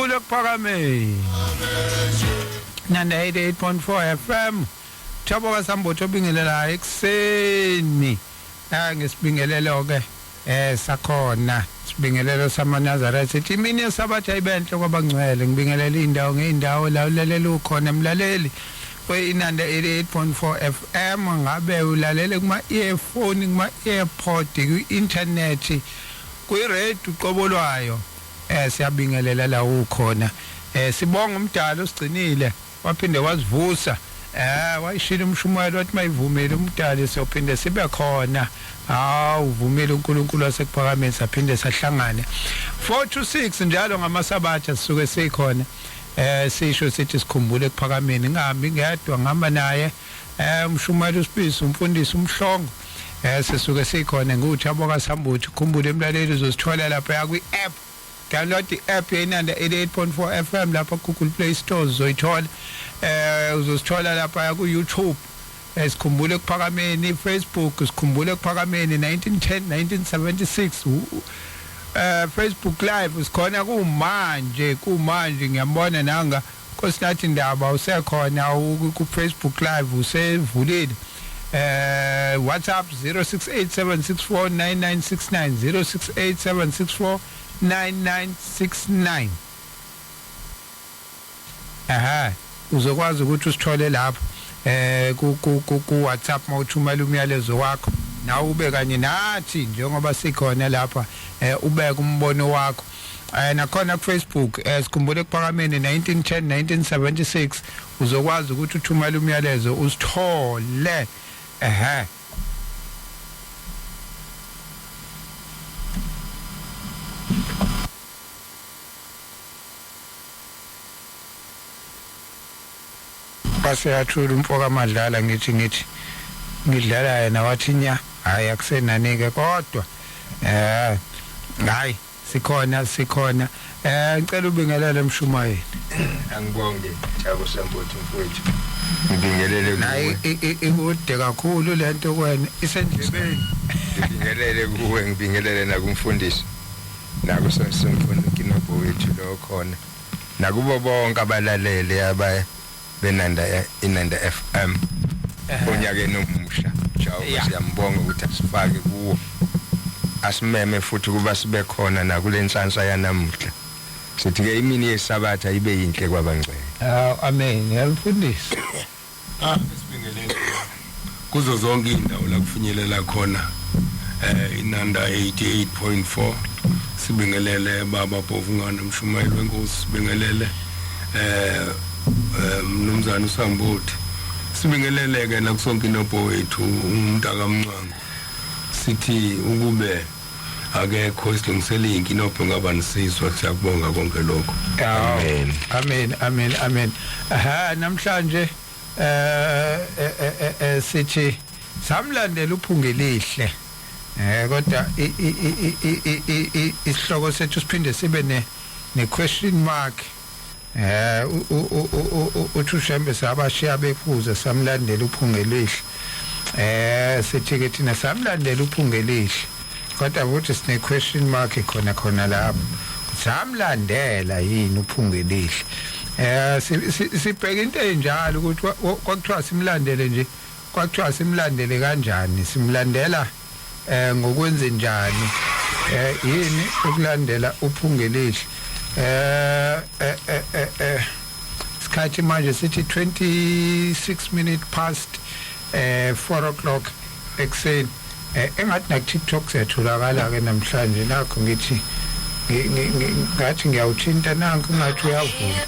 Sikhumbule kuphakame. Nanda 88.4 FM. Thabo kaSambotho bingelela ekseni. Ngesibingelelo ke sakhona. Sibingelelo samaNazaretha sithi imini yesabatha ayibenhle kwabangcwele ngibingelela indawo ngeindawo la ulalele ukhona emlaleli. Inanda 88.4 FM ngabe ulalele kuma earphone kuma earpod ku internet ku radio uqobolwayo siyabingelela la ukhona sibonga umdalo usigcinile waphinde wazivusa wayishila umshumelo wathi mayivumile umdali siyophinde sibe khona uvumile uNkulunkulu wasekuphakameni saphinde sahlangane 4 to 6 njalo ngamasabatha sisuke sikhona sisho sithi sikhumbule kuphakameni ngihambi ngedwa ngihamba naye umshumelo uSipisi umfundisi umhlongo sisuke sikhona nguThabo kaSambuthu ukhumbule emlaleli uzosithola lapha kwi app download the app yeNanda 88.4 FM lapha Google Play Store uzoyithola uzosithola lapha ku YouTube sikhumbule kuphakameni Facebook sikhumbule kuphakameni 1910 1976 Facebook live usikhona kumanje ngiyambona nanga Nkosinathi Ndaba usekhona ku Facebook live usevulile WhatsApp 0687649969 0687649969 uzokwazi ukuthi usithole lapho ku WhatsApp mawuthumela umyalezo wakho nawe ube kanye nathi njengoba sikhona lapha ubeka umbono wakho nakhona ku Facebook sikhumbule kuphakameni 1910 1976 uzokwazi ukuthi uthumele umyalezo usithole Baseyathula umfoka amadlala ngithi ngidlala yena wathi nya hayi akusenanike kodwa hayi sikhona ngicela ubingelele emshumayeni angibonge Thabo Sambotho mfowethu ngibingelele nayi ikude kakhulu lento kwena isendlebeni ngibingelele nakumfundisi nako somfundo kinopho wethu lo khona nakubo bonke abalaleli abaya benanda inanda FM onyakeni omusha jawu siyambonga ukuthi asifake kuwo asimeme futhi kuba sibe khona nakulenhlanhla yanamuhla sithi ke imini yesabatha ibe yinhle kwabangcwele amen yalifundisa sibingelele kuzo zonke indawo la kufinyelela khona inanda 88.4 sibingelele baba Bhovungana Mshumayeli wenkosi sibingelele mnumzana uSambotho sibingeleleke nakusonke inopho wethu umntaka Mncwangu sithi ukube akekho isilungisele inkinopho ngaba nisizwa siyakubonga konke lokho amen namhlanje sithi samlandela uphungelihle kodwa isihloko sethu siphinde sibe ne question mark uThushembe sabashiya befuza samlandela uphungelihle sithi ke thina samlandela uphungelihle kodwa ukuthi sine question mark khona lapho samlandela yini uphungelihle sibheka into enjalo ukuthi kwakuthiwa simlandele nje kwakuthiwa simlandele kanjani simlandela ngokwenze njani yini ukulandela uphungelihle sikhathi manje sithi 26 minutes past 4 o'clock ekseni engathi na TikTok siyatholakala ke namhlanje nakho ngithi ngathi ngiyawuthinta nanku ngathi uyavuma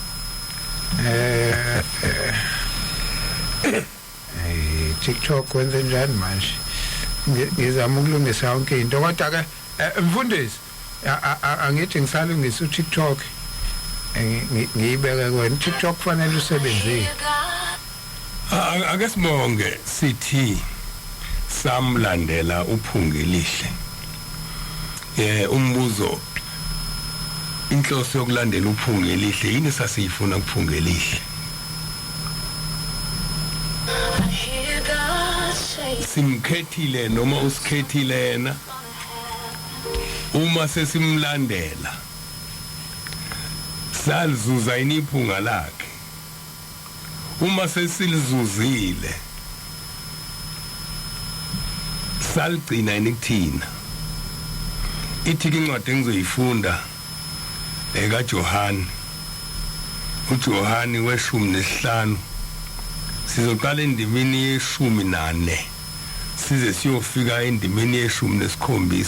TikTok wenze njani manje ngizama ukulungisa yonke into kodwa ke mfundisi angithi ngisalungisa uTikTok ngiyibeke kwena TikTok kufanele usebenzise ake sibonge sithi samlandela uphungelihle umbuzo inhloso yokulandela uphungelihle yini sasiyifuna kuphungelihle simkhethile noma usikhethile yena uma sesimlandela salizuza iniphunga lakhe uma sesilizuzile saligcina inikuthina ithi incwadi engizoyifunda ekaJohani uJohani we-15 sizoqala endimeni ye-14 size siyofika endimeni ye-17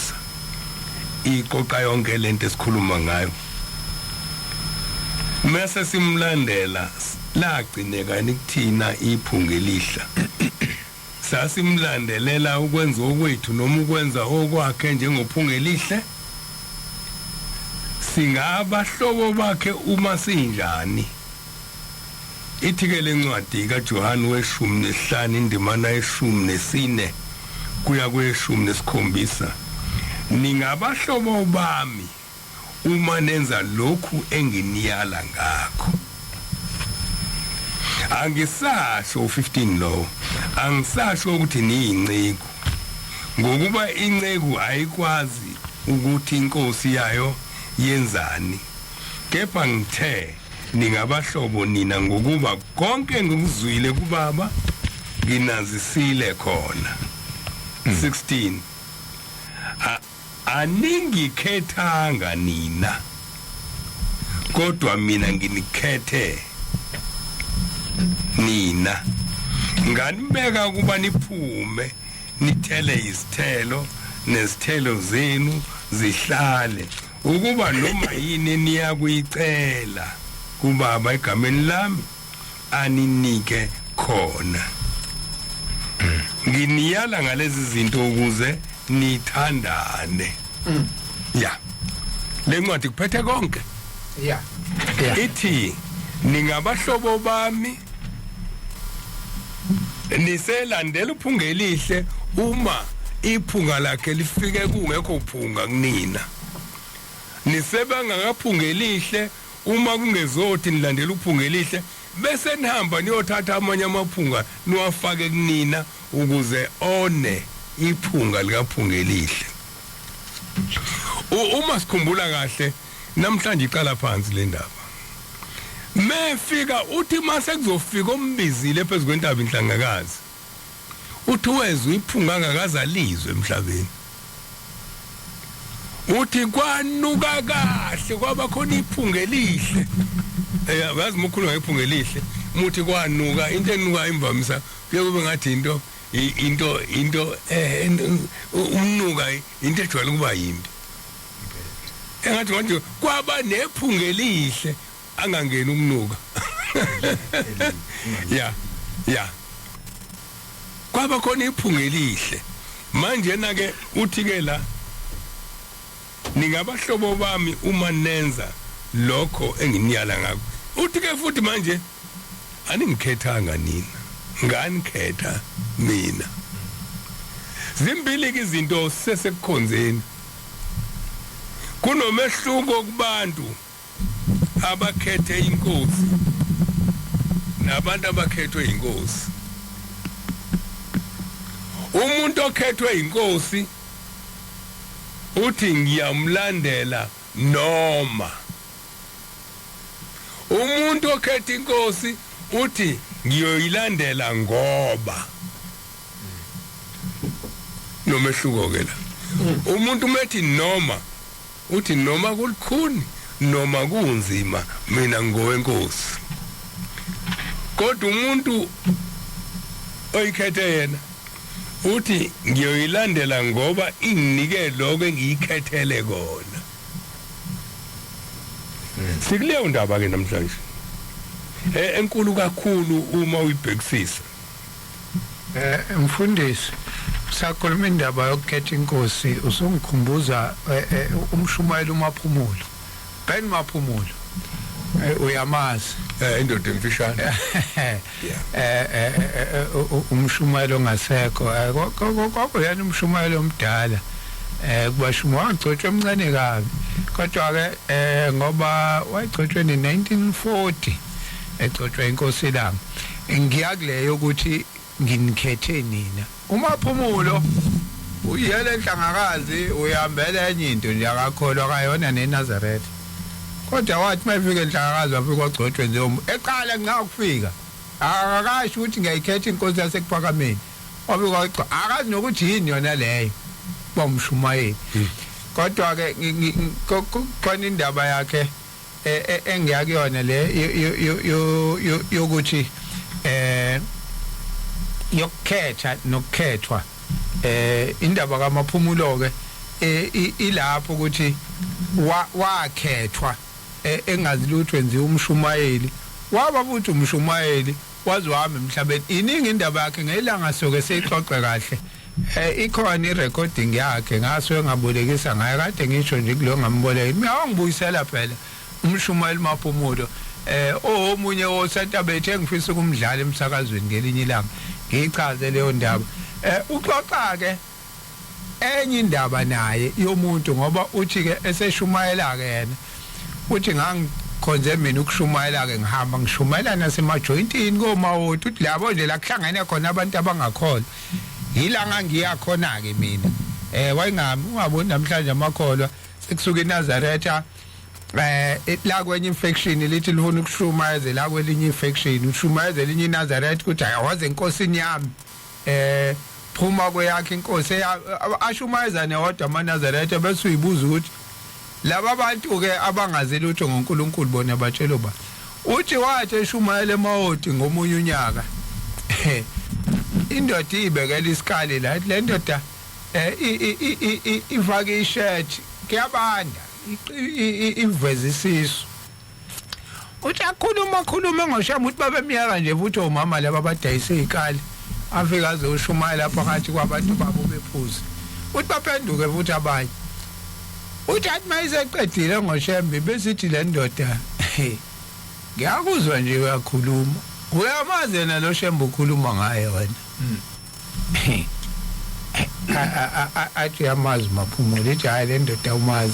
iqoqa yonke lento esikhuluma ngayo mase simlandela lagcineka nikuthina iphunga elihla sasimlandelela ukwenza okwethu noma ukwenza okwakhe njengophunga elihle singabahlobo bakhe uma sinjani ithi-ke le ncwadi kaJohani we-15 indimana ye-14 kuya kwe-17 ningabahlobo bami uma nenza lokhu enginiyala ngakho angisasho 15 lo angisasho ukuthi niyinceku ngokuba inceku ayikwazi ukuthi inkosi yayo yenzani kepha ngithe ningabahlobo nina ngokuba konke ngikuzwile kubaba nginazisile khona 16 aningikhethanga nina kodwa mina nginikhethe nina nganibeka ukuba niphume nithele izithelo nezithelo zenu zihlale ukuba noma yini niya kuyicela kubaba egameni lami aninike khona nginiyala ngalezi zinto ukuze nithandane ya le ncwadi kuphethe konke ya ithi ningabahlobo bami niselandela uphunga elihle uma iphunga lakhe lifike kungekho uphunga kunina nisebenga ngaphunga elihle uma kungezothi nilandela uphunga elihle bese nihamba niyothatha amanye amaphunga niwafake kunina ukuze one iphunga likaphunga elihle uma sikhumbula kahle namhlanje iqala phansi le ndaba mefika uthi mase kuzofika ombizile phezukwentaba inhlangakazi uthi wezwe iphunga angakaza lizwe emhlabeni uthi kwanuka kahle kwaba khona iphunga elihle yazi mukhulu ngephunga elihle muthi kwanuka into enuka imvamisa kuye kube ngathi into umnuka into ejwayele kuba yimbi engathi manje kwaba nephunga elihle angangeni umnuka ya kwaba khona iphunga elihle manje na ke uthi ke la ningabahlobo bami uma nenza lokho enginiyala ngakho uthi ke futhi manje aningikhethanga nina nganikhetha mina zimbili izinto sesekukhonzeni kunomehluko kubantu abakhethe inkosi nabantu abakhethwe inkosi umuntu okhethwe inkosi uthi ngiyamlandela noma umuntu okhethe inkosi uthi ngiyoyilandela ngoba nomehluko ke la umuntu methi noma uthi noma kulikhuni noma kunzima mina ngowenkosi kodwa umuntu oyikhethe yena uthi ngiyoyilandela ngoba inginike lokho engiyikhethele kona sikuleyo ndaba ke namhlanje enkulu kakhulu uma uyibhekisisa mfundisi sakhuluma indaba yokukhetha inkosi usungikhumbuza umshumayeli uMaphumulo Ben Maphumulo uyamazi indoda emfishane umshumayeli ongasekho kwakuyena umshumayeli omdala kubashuma wagcotshwa emncane kabi kodwa ke ngoba wagcotshwe ni-1940 egcotshwa inkosi lami ngiyakuleyo ukuthi nginikhethe nina uMaphumulo uyele enhlangakazi uyihambela enye into nje akakholwa kayona neNazaretha kodwa wathi mayifike enhlakazi wafika wagcotshwe nje eqala ngakufika akakasho ukuthi ngiyayikhetha inkosi yasekuphakameni wafika wathi akazi nokuthi yini yona leyo bomshumayeli kodwa ke khona indaba yakhe engiyakuyona le yokuthi yokukhetha nokukhethwa indaba kaMaphumulo ke ilapho ukuthi wakhethwa engazi lutho enziwa umshumayeli waba futhi umshumayeli wazi wami emhlabeni iningi indaba yakhe ngelanga soke seyixoxe kahle ikhona irecording yakhe ngaso engabolekisa ngaye kade ngisho nje kulo ngamboleka mina ngibuyisela phela umshumayeli Maphumulo omunye osentabethe engifisa ukumdlala emsakazweni ngelinye ilanga ngichaze leyo ndaba uxoxa ke enye indaba naye yomuntu ngoba uthi ke eseshumayela ke yena uthi ngangikhonze mina ukushumayela ke ngihamba ngishumayela nasemajointini komawoti uthi labo nje la kuhlangene khona abantu abangakholwa yilanga ngiyakhona ke mina ungaboni namhlanje amakholwa sekusuka eNazaretha la kwenye infection lithi lifuna ukushumayeza la kwelinye infection ushumayeza elinye iNazaretha kuthi awaze inkosini yami phuma kweyakhe inkosi ashumayeza newodwa amaNazaretha bese uyibuza ukuthi laba bantu ke abangazi lutho ngoNkulunkulu bona batshelo ba uthi wathi eshumayela emawoti ngomunye unyaka indoda ibekela isikali la le ndoda ifake ishirt kuyabanda iveze isisu uthi akhuluma ngoshama ukuthi babemiyaka nje futhi omama laba badayise ikali afika azoshumayela lapha ngathi kwabantu babo bephuza uthi baphenduke futhi abanye uthi athi mayiseqedile ngoshembe besithi le ndoda ngiyakuzwa nje uyakhuluma uyamazi yena lo shembe ukhuluma ngaye wena athi yamazi Maphumulo ithi hayi le ndoda umazi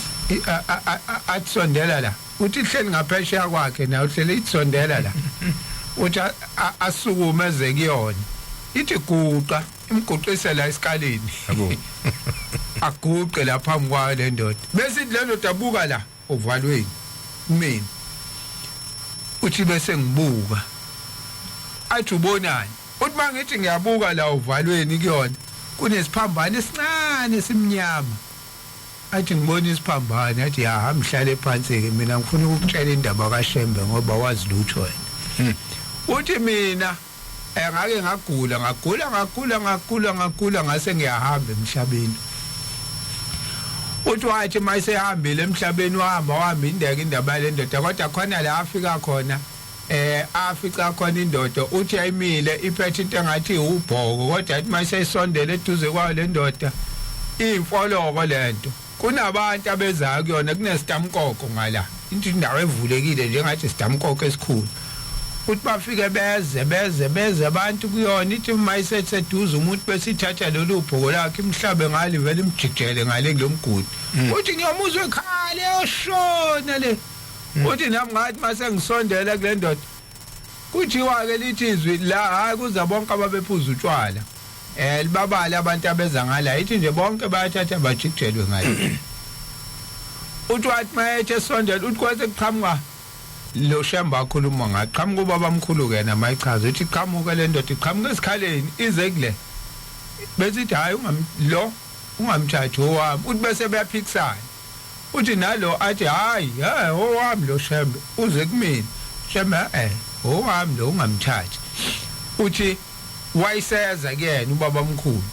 athi sondela la uthi ihleli ngaphesheya kwakhe nayo uhleli itsondela la uthi asukumeze kuyona ithi guqa imguqise la esikaleni yabo aguqe la phambi kwayo le ndoda bese le ndoda abuka la ovalweni mina uthi bese ngibuka athi ubonani uthi mangithi ngiyabuka la ovalweni kuyona kunesiphambano esincane esimnyama athi ngibona isiphambano athi ha mhlale phansi ke mina ngifuna ukutshela indaba kaShembe ngoba wazi lutho wena uthi mina ngake ngagula ngase ngiyahamba emhlabeni uthi wathi mayisehambile emhlabeni wahamba indaba le ndoda kodwa khona la afika khona afica khona indoda uthi ayimile iphethe into engathi ubhoko kodwa athi mayisesondela eduze kwayo le ndoda imfoloko lento kunabantu abezayo kuyona kunestamkoko ngala into indawo evulekile njengathi istamkoko esikhulu uthi bafike beze abantu kuyona ithi mayiseduze umuntu besithatha lolu bhoko lakhe imhlabe ngale vele imjikjele ngale kulomgudi uthi ngiyomuzwe ekhale oshona le uthi nami ngathi mase ngisondela kule ndoda kuthiwa ke lithi izwi la hayi kuza bonke ababephuza utshwala libabala abantu abeza ngala ithi nje bonke bayathatha bajikijelwe ngayo uthi wathi mayethe sondela uthi kwase kuqhamuka lo Shembe akhuluma ngaqhamuka ubaba omkhulu ke na mayichaza uthi qhamuka le ndoda iqhamuka esikhaleni ize kule besithi hayi ungamthatha owami uthi bese beyaphikisana uthi nalo athi hayi owami lo Shembe uze kumina Shembe owami lo ungamthathi uthi wayiseza kuyena ubaba omkhulu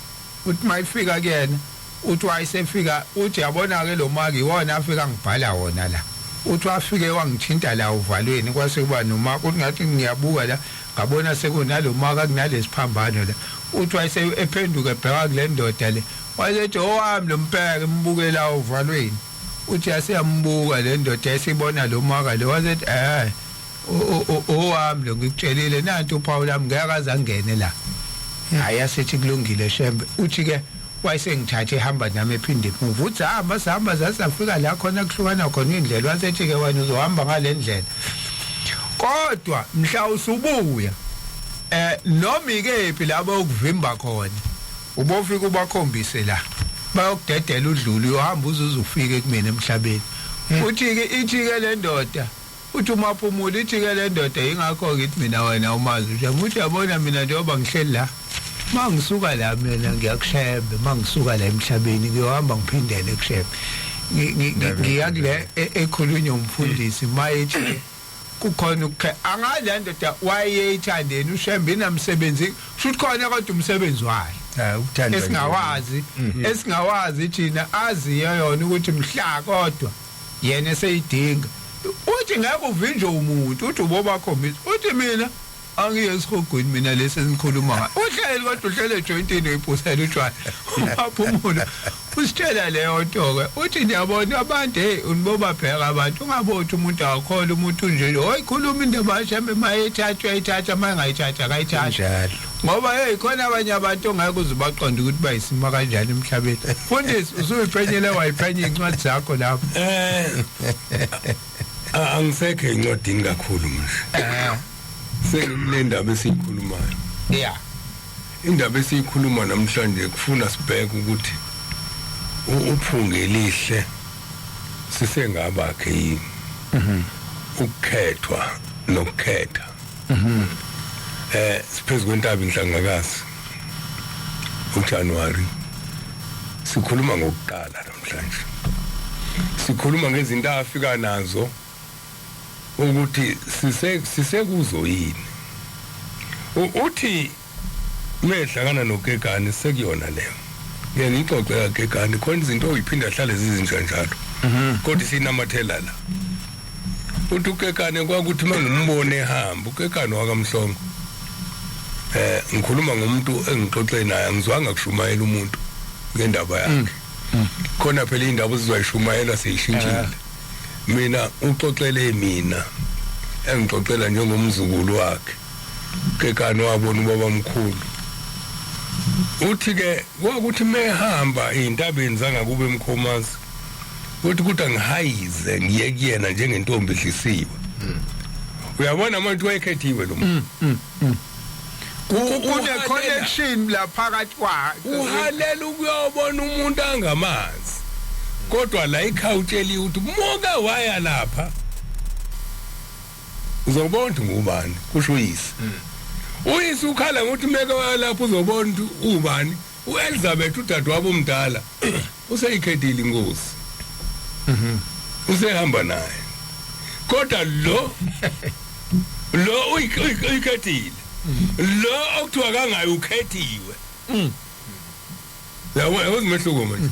uthi mayifika kuyena uthi wayisefika uthi yabona ke lo maki iwona afika ngibhala wona la uthi wafike wangithinta la uvalweni kwase kuba noma uthi ngathi ngiyabuka la ngabona sekunalo maka kunalesiphambano la uthi wayise ephenduka ebheka kule ndoda le wayethi owami lo mpeke mbukela uvalweni uthi asiyambuka le ndoda esibona lo maka lo wayethi owami lo ngikutshelile nanti uphawu lami ngiyakaza ngene la hayi asithi kulungile Shembe uthi ke wayesengithathe ehamba nami ephinde emuva uthi sihamba zasafika la khona kuhlukana khona indlela wasethi ke wena uzohamba ngale ndlela kodwa mhla usubuya noma ikephi labo ukuvimba khona ubofika ubakhombise la bayokudedela udlulu uhamba uzufike kumina emhlabeni uthi ke ithike le ndoda uthi umaphumulo ithike le ndoda ingakho ngithi mina wena umazi nje uthi yabona mina njengoba ngihleli la mangisuka la mina ngiyakushebe mangisuka la emhlabeni ngiyohamba ngiphindele kushebe ngiyakule ekhulunywa umfundisi mayethi kukhona angale ndoda wayeyithandeni ushembe inamsebenzi kusho khona kodwa umsebenzi wayo esingawazi thina aziyo yona ukuthi mhla kodwa yena seyidinga uthi ngeke uvinje umuntu uthi uboba khombisa uthi mina angiye esihogweni mina lesi engikhuluma ngayo uhleli kodwa uhlele ejointini ephusela utshwala umaphumulo usitshela leyo nto ke uthi ngiyabona abantu uniboba bheka abantu ungabothi umuntu akholwa umuntu nje hoyi khuluma indaba yashembe mayethatha mangayithatha akayithatha ngoba khona abanye abantu ongeke uzibaqonda ukuthi bayisima kanjani emhlabeni fundisi usuyiphenyele wayiphenye incwadi zakho lapho angisekho incwadini kakhulu manje sekule ndaba esiyikhulumayo indaba esiyikhuluma namhlanje kufuna sibheke ukuthi uphunge elihle sisengabakhe yini ukukhethwa nokukhetha siphezu kwentaba inhlangakazi uJanuary sikhuluma ngokuqala namhlanje sikhuluma ngezinto afika nazo ukuthi sisekuzo yini uthi mehlangana noKekane sekuyona leyo yena ixoxe kaKekane khona izinto oyiphinda hlale zizinjalo kodwa sinamathela la uthi uKekane kwakuthi mangumbone ehamba uKekane wakamhlongo ngikhuluma ngomuntu engixoxe naye angizwanga kushumayela umuntu ngendaba yakhe khona phela indaba sizwayishumayela seyishintshile mina uxoxele mina engixoxela njengomzukulu wakhe Kekane wabona ubaba omkhulu uthi ke kwakuthi mehamba intabeni zangakube eMkhomazi ukuthi angihayize ngiye kuyena njengentombi ehlisiwe uyabona manje wayekhethiwe lo muntu kune connection la phakathi kwakhe uhalela ukuyobona umuntu angamazi kodwa la ikhawutsheli ukuthi moka waya lapha uzobona ngubani kusho uyise uyise ukhala ngokuthi meka waya lapha uzobona ukuthi ubani uElizabeth udadewabo omdala useyikhethile inkosi usehamba naye kodwa lo uyikhethile lo okuthiwa kangayo ukhethiwe yabo uzimehluko manje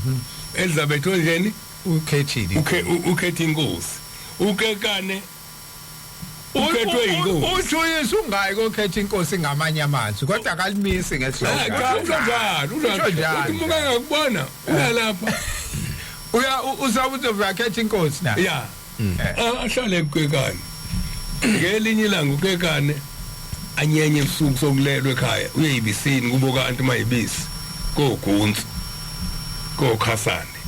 Elizabeth onjeni ukhethile ukhethe inkosi uKekane ukhethwe inkosi uJoyce ungayi kokhetha inkosi ngamanye amazwi kodwa akalimisi ngesihloko njalo umuka ngakubona uyalapha uzabuthi uvakhetha inkosi na ya ahlale kuKekane ngelinye ilanga uKekane anyenye ebusuku sokulelwe ekhaya uyeyibisini kubo kanti mayibisi kogunzi kokhasane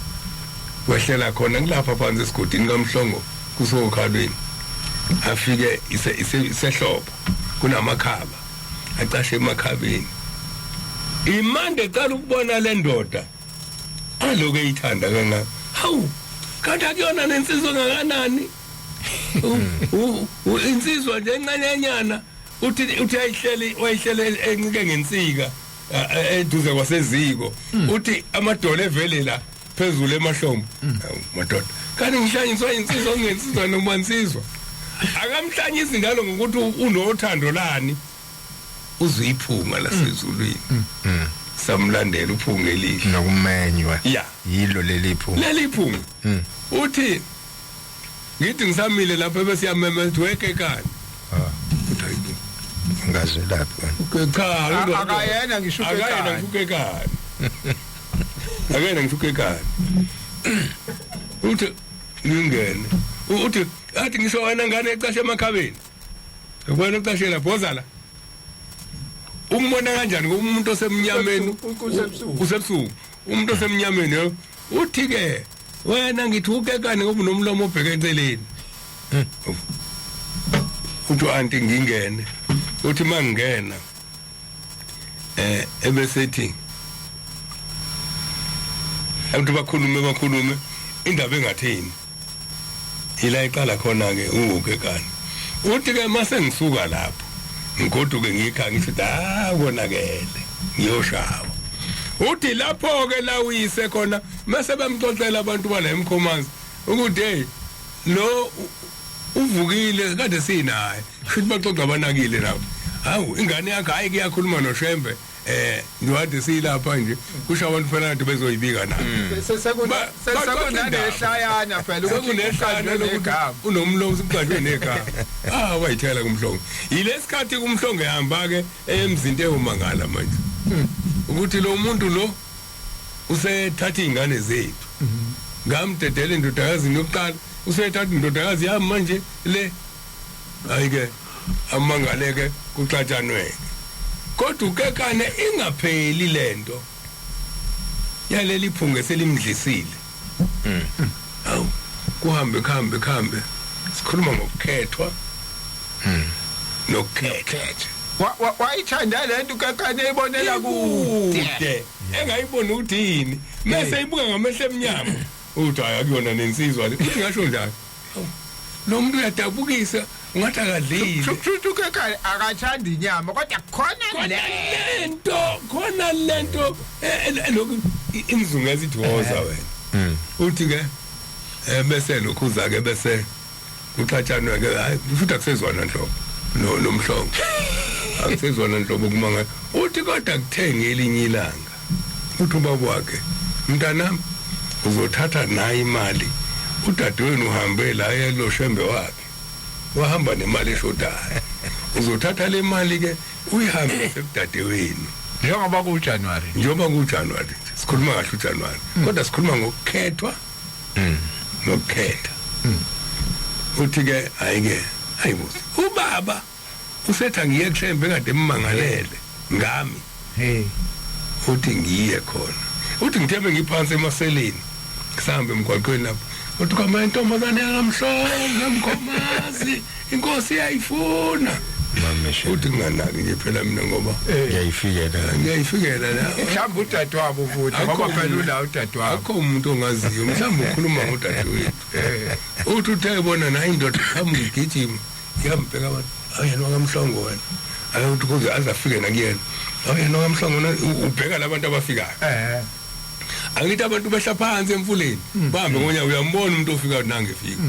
wehlela khona kulapha phansi esigodini kaMhlongo kusokhalweni afike isehlobo kunamakhaba acashe emakhabeni imande eqala ukubona le ndoda aloku eyithanda kangaka hawu kanti akuyona nensizwa ngakanani insizwa nje encanyenyana uthi wayihlele encike ngensika eduze kwaseziko uthi amadolo evele la phezulu emahlombe madoda kanti ngihlanyiswa insizwa ngensizwa noma insizwa akamhlanyisi njalo ngokuthi unothando lani uziphunga lasezulwini samlandela uphunga elihle nokumenywa ya yilo leliphunga uthi ngithi ngisamile lapha bese yamema ethi wekekane uthi ngaze lapha cha akayena ngisho ukekane akayena ngisho ukekane uthi ngingene uthi athi ngisho wena ngane ecashe emakhabeni ubona ucashe lapho ozala umbona kanjani ngomuntu osemnyameni usebusuku umuntu osemnyameni uthi ke wena ngithi ukekane ngoba unomlomo obheke enceleni uthi anti ngingene uthi mangena ebesethi abantu bakhulume indaba engatheni ila iqala khona ke ukekani uthi ke mase ngisuka lapho ngigoduke ngikha ngithi konakele ngiyoshawa uthi lapho ke la uyise khona mase bamxoxela abantu bala eMkhomazi ukuthi hey lo uvukile kade sinaye futhi baxoxa abanakile lapho hawu ingane yakhe hayi kuyakhuluma noShembe ndiwade silapha nje kusho abantu phela abantu bezoyibika nabo sekunanehlayana phela ukunehlana lokugama unomlomo siqajwe negama wayithela kumhlongo yilesikhathi kumhlongo ehamba ke emzinto ewumangala manje ukuthi lo muntu lo usethatha ingane zethu ngamdedele indodakazi yokuqala usethatha indodakazi yami manje le ayike amangaleke kuxatshanweke kodwa ukekane ingapheli lento yaleli phunge selimdlisile awu kuhambe sikhuluma ngokukhethwa nokukhetha wayithanda lento ukekane ibonela kude engayibona ukuthi yini mase ibuka ngamehlo emnyama uthi akuyona nensizwa le uthi ngasho njalo lo muntu uyadabukisa ungathi akadlile futhi ukekane akathanda inyama kodwa khona lento lokhu imizungu ezithoza wena uthi ke bese lokhuza ke bese kuxatshanwe ke futhi akusezwana nhlobo nomhlongo akusezwana nhlobo kumanga uthi kodwa kuthenga elinye ilanga uthi ubaba wakhe mntanami uzothatha nayi imali udadewenu uhambe la eloShembe wakhe wahamba nemali eshodayo uzothatha le mali ke uyihambe sekudadewenu njengoba kuJanuary sikhuluma kahle uJanuary kodwa sikhuluma ngokukhethwa nokukhetha uthi ke hayibuzi ubaba usethi ngiye kuShembe kade emmangalele ngami uthi ngiye khona uthi ngithembe ngiphansi emaseleni kusambe emgwaqweni lapho uthi kwama intombazane yangamhlongo eMkhomazi inkosi iyayifuna uthi nganaki nje phela mina ngoba ngiyayifikela la mhlawumbe udadewabo futhi ngoba phela ula udadewabo akho umuntu ongaziyo mhlawumbe ukhuluma ngodadewethu uthi uthayibona nayo indoda ngigijima ngiyambheka abantu ayena wakamhlongo wena ayuthi kuze azafike nakuyena ayena wakamhlongo ubheka labantu abafikayo angithi abantu behla phansi emfuleni bahambe ngonya uyambona umuntu ofika nangefika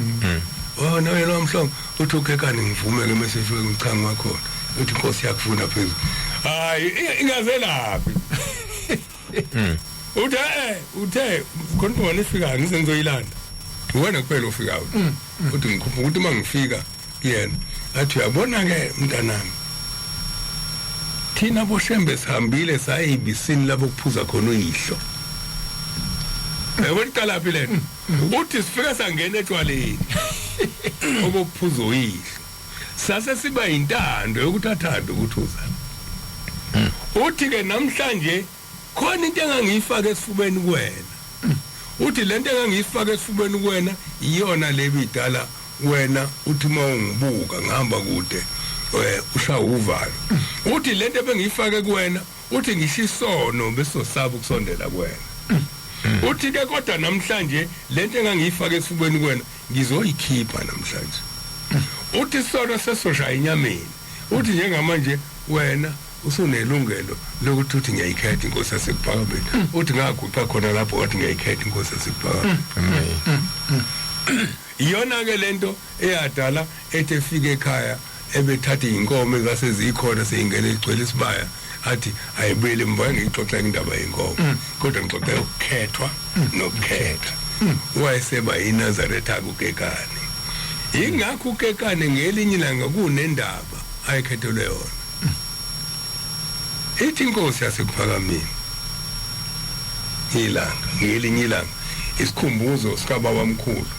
nawe yena wamhlongo uthi ukekane ngivume ke mase fike ngichangi wakhona uthi inkosi yakufuna phezulu hayi ingazelaphi uthe konke wena ufika ngisengizoyilanda wena kuphela ufikayo uthi ngikhupha ukuthi mangifika yena athi uyabona ke mntanami thina boShembe sihambile sayibisini labo kuphuza khona uyihlo Wena laphi lento uthi sifika sangena etshwaleni obophuzo uyihlo sase siba intando yokuthathanda ukuthuza uthi ke namhlanje khona into engangiyifaka esifubeni kuwena uthi lento engangiyifaka esifubeni kuwena iyona lebidala wena uthi mawungibuka ngihamba kude ushaya uvalo uthi lento ebengiyifake kuwena uthi ngishisono bese sosaba ukusondela kuwena uthi ke kodwa namhlanje lento engangiyifaka esifubeni kuwena ngizoyikhipha namhlanje uthi sona sesoshaya inyameni uthi njengamanje wena usunelungelo lokuthi uthi ngiyayikhetha inkosi yasekuphakameni uthi ngaguqa khona lapho wathi ngiyayikhetha inkosi yasekuphakameni iyona ke lento eyadala ethi efike ekhaya ebethatha inkomo ezasezikhona seyingene igcwele isibaya athi ayibuyele mva ngixoxa indaba yenkomo kodwa ngixoxa ukukhethwa nokukhetha wayeseba iNazaretha ukekane ingakho ukekane ngelinye ilanga kunendaba ayikhethelwe yona ithi inkosi yasekuphakameni ilanga ngelinye ilanga isikhumbuzo sikababa omkhulu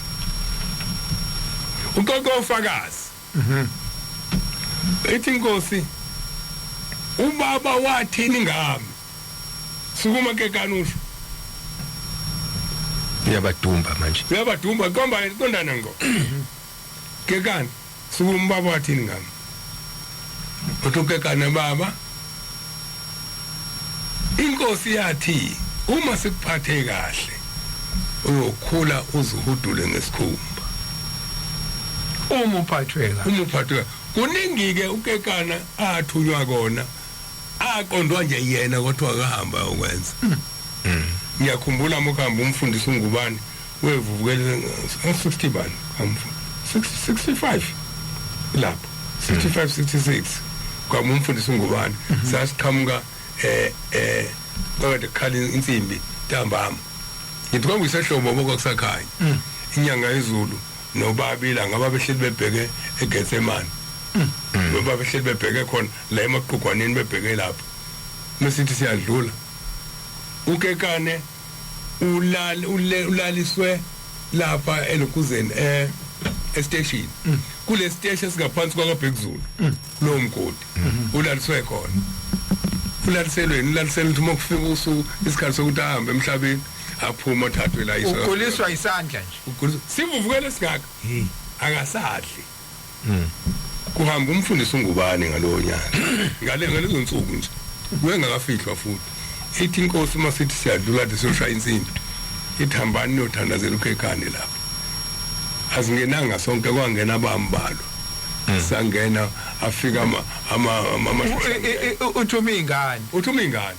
uqoqo ufakazi ithi inkosi ubaba wathini ngami sukuma kekanusho uyabadumba manje uyabadumba komba qondana ngo kekani sukuma baba wathini ngami uthukekana baba inkosi yathi uma sikuphathe kahle uyokhula uzuhudule ngesikhumba uma uphathwe kuningi ke ukekana athunywa kona aqondwa nje yena kodwa akahamba ukwenza ngiyakhumbula mokhamba umfundisi uNgubane wevuvukele 60 bani 65 lapho 65 66 kwami umfundisi uNgubane sasiqhamuka kwade khali insimbi ntambama ngithi kwakuyisehlobo bokusakhanya inyanga yezulu nobabila ngaba behleli bebheke eGetsemane ngoba behleli bebheke khona la emaqhugwaneni bebheke lapho mesithi siyadlula ukekane ulaliswe lapha elokuzeni estation kule station singaphansi kwaBhekuzulu lo mgodi ulaliswe khona ulaliselweni uma kufika usuku isikhathi sokuthi ahambe emhlabeni aphuma thathwe la iswa ukuliswa isandla nje sivuvukele singaka akasadli kuhamba umfundisi uNgubane ngalowo nyaka ngalezo nsuku nje wengakafihlwa futhi ithi inkosi masithi siyadlula siyoshaya insimbi ithambani nothandazela ukekane lapho azingenanga sonke kwangena abambalo sangena afika uthuma ingane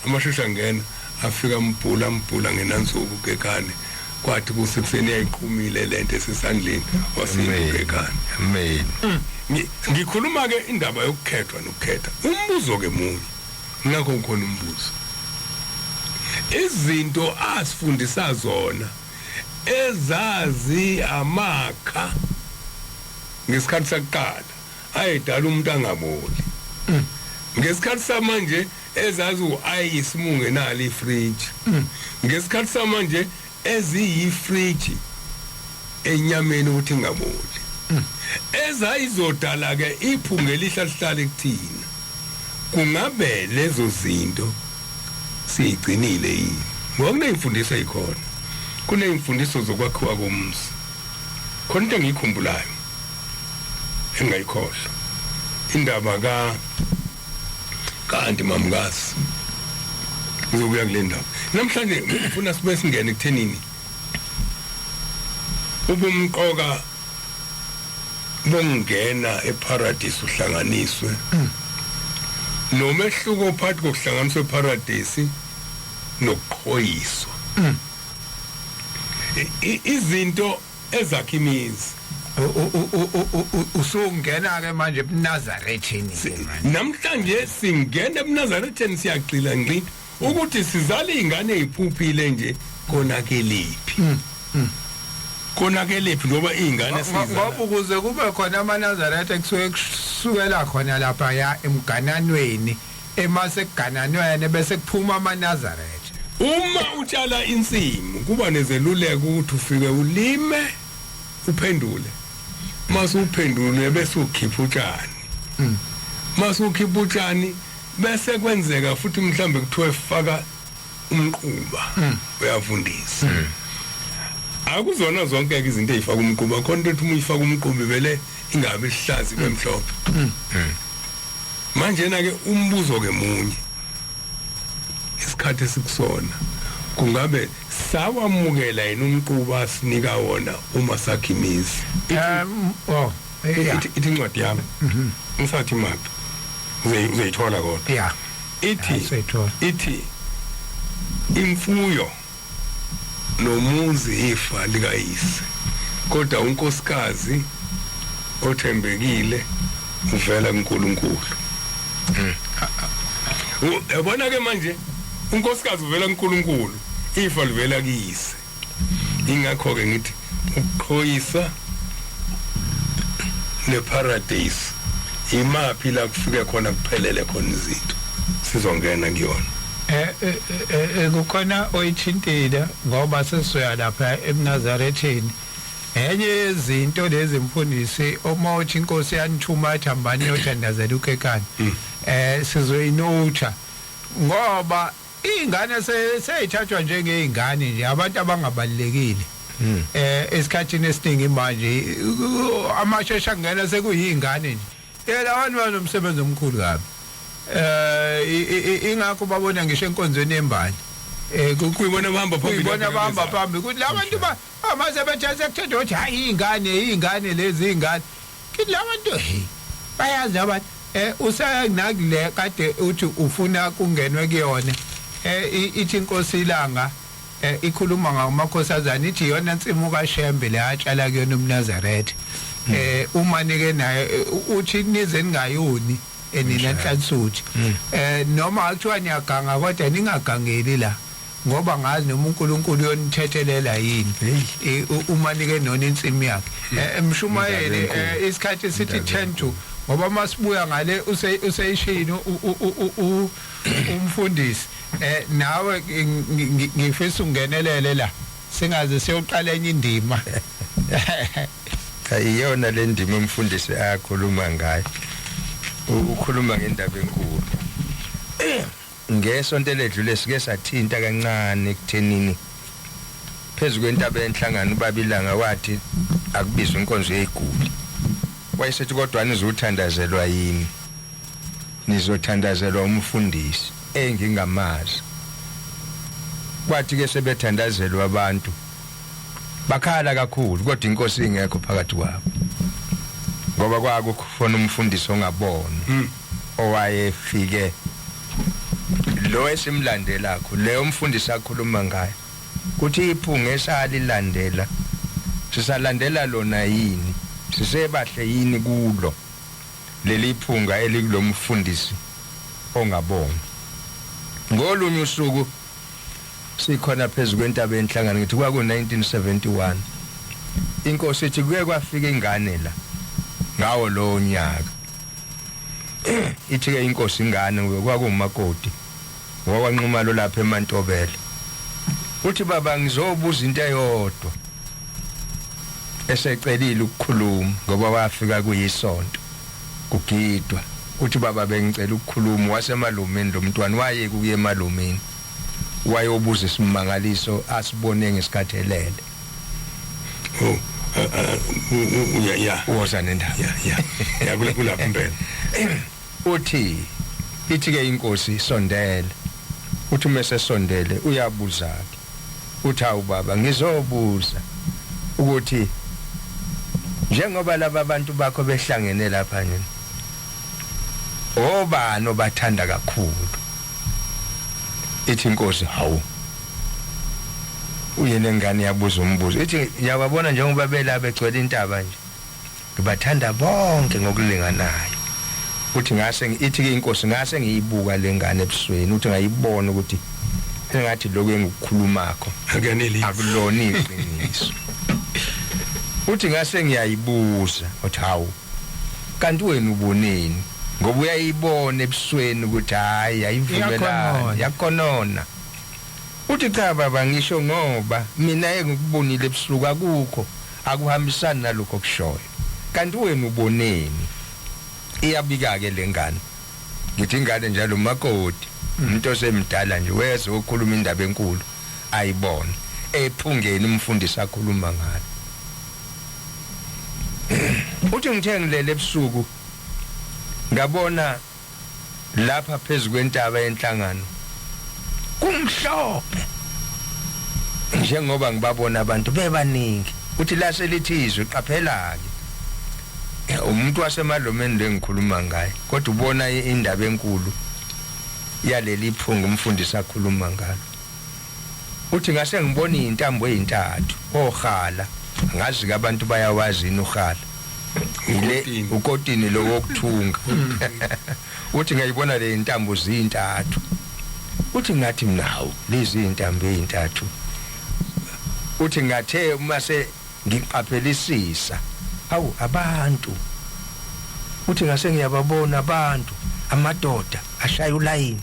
amashusha ngena afika mbhula ngenansuku ukekane kwathi kusekuseni yayiqhumile lento esesandleni wasindukekane amen ngikhuluma ke indaba yokukhethwa nokukhetha umbuzo ke munye ngakho ukhona umbuzo izinto asifundisa zona ezazi amakha ngesikhathi sakuqala ayedala umuntu angaboli ngesikhathi samanje ezazi uayisi mungenalo ifridge ngesikhathi samanje eziyifridge enyameni ukuthi ingaboli ezayizodala ke iphunge lihlalihlale kuthina kungabe lezo zinto siyigcinile yini ngoba kuneyimfundiso ezikhona kuneyimfundiso zokwakhiwa komzi khona into engiyikhumbulayo engayikhohlwa indaba kanti mamkazi ngizobuya kule ndaba namhlanje ngifuna sibe singene ekuthenini ubumqoka bongena eparadise uhlanganiswe nomehluko phakathi kokuhlanganiswa eparadise nokuqhoyiswa izinto ezakhimizi usungena ke manje eNazarethini namhlanje singena eNazarethini siyagxila ngqi ukuthi sizala izingane eziphuphile nje konakelephi ngoba izingane sizala ngoba ukuze kube khona amaNazaretha ekusuke kusukela khona lapha ya emgananweni emase kugananweni bese kuphuma amaNazaretha uma utshala insimu kuba nezeluleko ukuthi ufike ulime uphendule mase uphendule bese ukhipha utshani mase ukhipha utshani bese kwenzeka futhi mhlambe kuthiwe faka umquba uyafundisa akuzona zonke izinto ezifaka umquba khona ukuthi uyifaka umquba vele ingabe ihlazi kwemhlophe manje na ke umbuzo ke munye isikhathi esikusona kungabe sawamukela yini umquba sinika wona uma sakhimizi ithi incwadi yami ngisathi maphi uzayithola kodwa ithi imfuyo nomuzi ifa likayise kodwa unkosikazi othembekile uvela kuNkulunkulu yabona ke manje unkosikazi uvela kuNkulunkulu ifa livela kuyise ingakho ke ngithi ukuqhoyisa neparadise imaphi la kufike khona kuphelele khona izinto sizongena kuyona kukhona oyithintile ngoba sesiya lapha eNazarethini enye izinto lezi mfundisi uma uthi inkosi yanithuma athambani yothandazela ukekane sizoyinotha ngoba ingane seyithathwa njengezingane nje abantu abangabalekile esikhathini esiningi manje amashesha angena sekuyizingane nje labantu banomsebenzi omkhulu kabi ingakho babona ngisho enkonzweni embali kuyibona bahamba phambili kuthi labantu Mase bethathe kuthethe ukuthi hayi ingane lezi ingane kithi labantu bayazi abantu usenakule kade uthi ufuna kungenwe kuyona ithi inkosi ilanga ikhuluma ngamakhosazana ithi yona insimu kaShembe le atshala kuyona uMnazaretha uma nike naye uthi nize ningayoni enina nhlansuthi noma akuthiwa niyaganga kodwa ningagangeli la ngoba ngazi noma uNkulunkulu uyonithethelela yini uma nike nona insimu yakhe emshumayeli isikhathi sithi 10 to ngoba masibuya ngale useyishini umfundisi nawe ngifisa ungenelele la singaze siyoqala enye indima ayiyona le ndima umfundisi ayakhuluma ngayo ukhuluma ngendaba enkulu ngesonto ledlule sike sathinta kancane ekuthenini phezulu kwentaba yenhlangano ubabilanga wathi akubizwe inkonzo yeziguli wayesethi kodwa nizothandazelwa yini nizothandazelwa umfundisi engingamazi kwathi ke sebethandazelwa abantu bakhala kakhulu kodwa inkosi ingekho phakathi kwabo ngoba kwakufona umfundisi ongabona owayefike lo esimlandela kho leyo umfundisi akhuluma ngayo kuthi iphunga esalilandela sisalandela lona yini sisebahle yini kulo leli phunga elikulo mfundisi ongabona ngolunye usuku sikhona phezulu kwentaba yenhlangano ngithi kwaku 1971 inkosi ithi kuye kwafika ingane la ngawo lo nyaka ithi ke inkosi ingane kwakumakoti ngokwanquma lo lapha eMantobela uthi baba ngizobuza into eyodwa esecelile ukukhuluma ngoba wafika kuyisonto kugidwa uthi baba bengicela ukukhuluma wasemalumeni lo mntwana waye kuye emalumeni wayobuza isimangaliso asibone ngesikhathelele ya woza nendaba ya kulapha impela uthi ithi ke inkosi sondele uthi mase sondele uyabuza ke uthi awu baba ngizobuza ukuthi njengoba laba abantu bakho behlangene lapha nini obani obathanda kakhulu ithi inkosi hawu uyena ngane yabuza umbuzo ithi yababona njengoba belapha egcwele intaba nje ngibathanda bonke ngokulinganayo uthi ngase ithi ke inkosi ngase ngiyibuka lengane ebusweni uthi ngayibona ukuthi engathi lokho engikukhulumakho akaneli akulona iqiniso uthi ngase ngiyayibuza uthi hawu kanti wena uboneni ngoba uyayibona ebusweni ukuthi hayi ayivumelana yakhonona uthi cha baba ngisho ngoba mina engikubonile ebusuku akukho akuhambisani nalokho kushoyo kanti wena uboneni iyabika ke lengane ngithi ingane njalo umakoti umuntu osemdala nje weze ukukhuluma indaba enkulu ayibona ephungeni umfundisi akhuluma ngayo uthi ngithe ngilele ebusuku ngabona lapha phezulu kwentaba yenhlangano kumhlophe njengoba ngibabona abantu bebaningi uthi la selithizwe qaphela ke umuntu wasemalomeni lengikhuluma ngaye kodwa ubona indaba enkulu yaleli phunga umfundisi akhuluma ngalo uthi ngase ngibona izintambo ezintathu ohala ngazi ke abantu bayawazi inuhala ile ukotini lo wokuthunga uthi ngayibona le intambo zintathu uthi ngathi mnawo lezi intambo ezintathu uthi ngathe mase ngiqaphelisisa hawu abantu uthi ngase ngiyababona abantu amadoda ashaya ulayini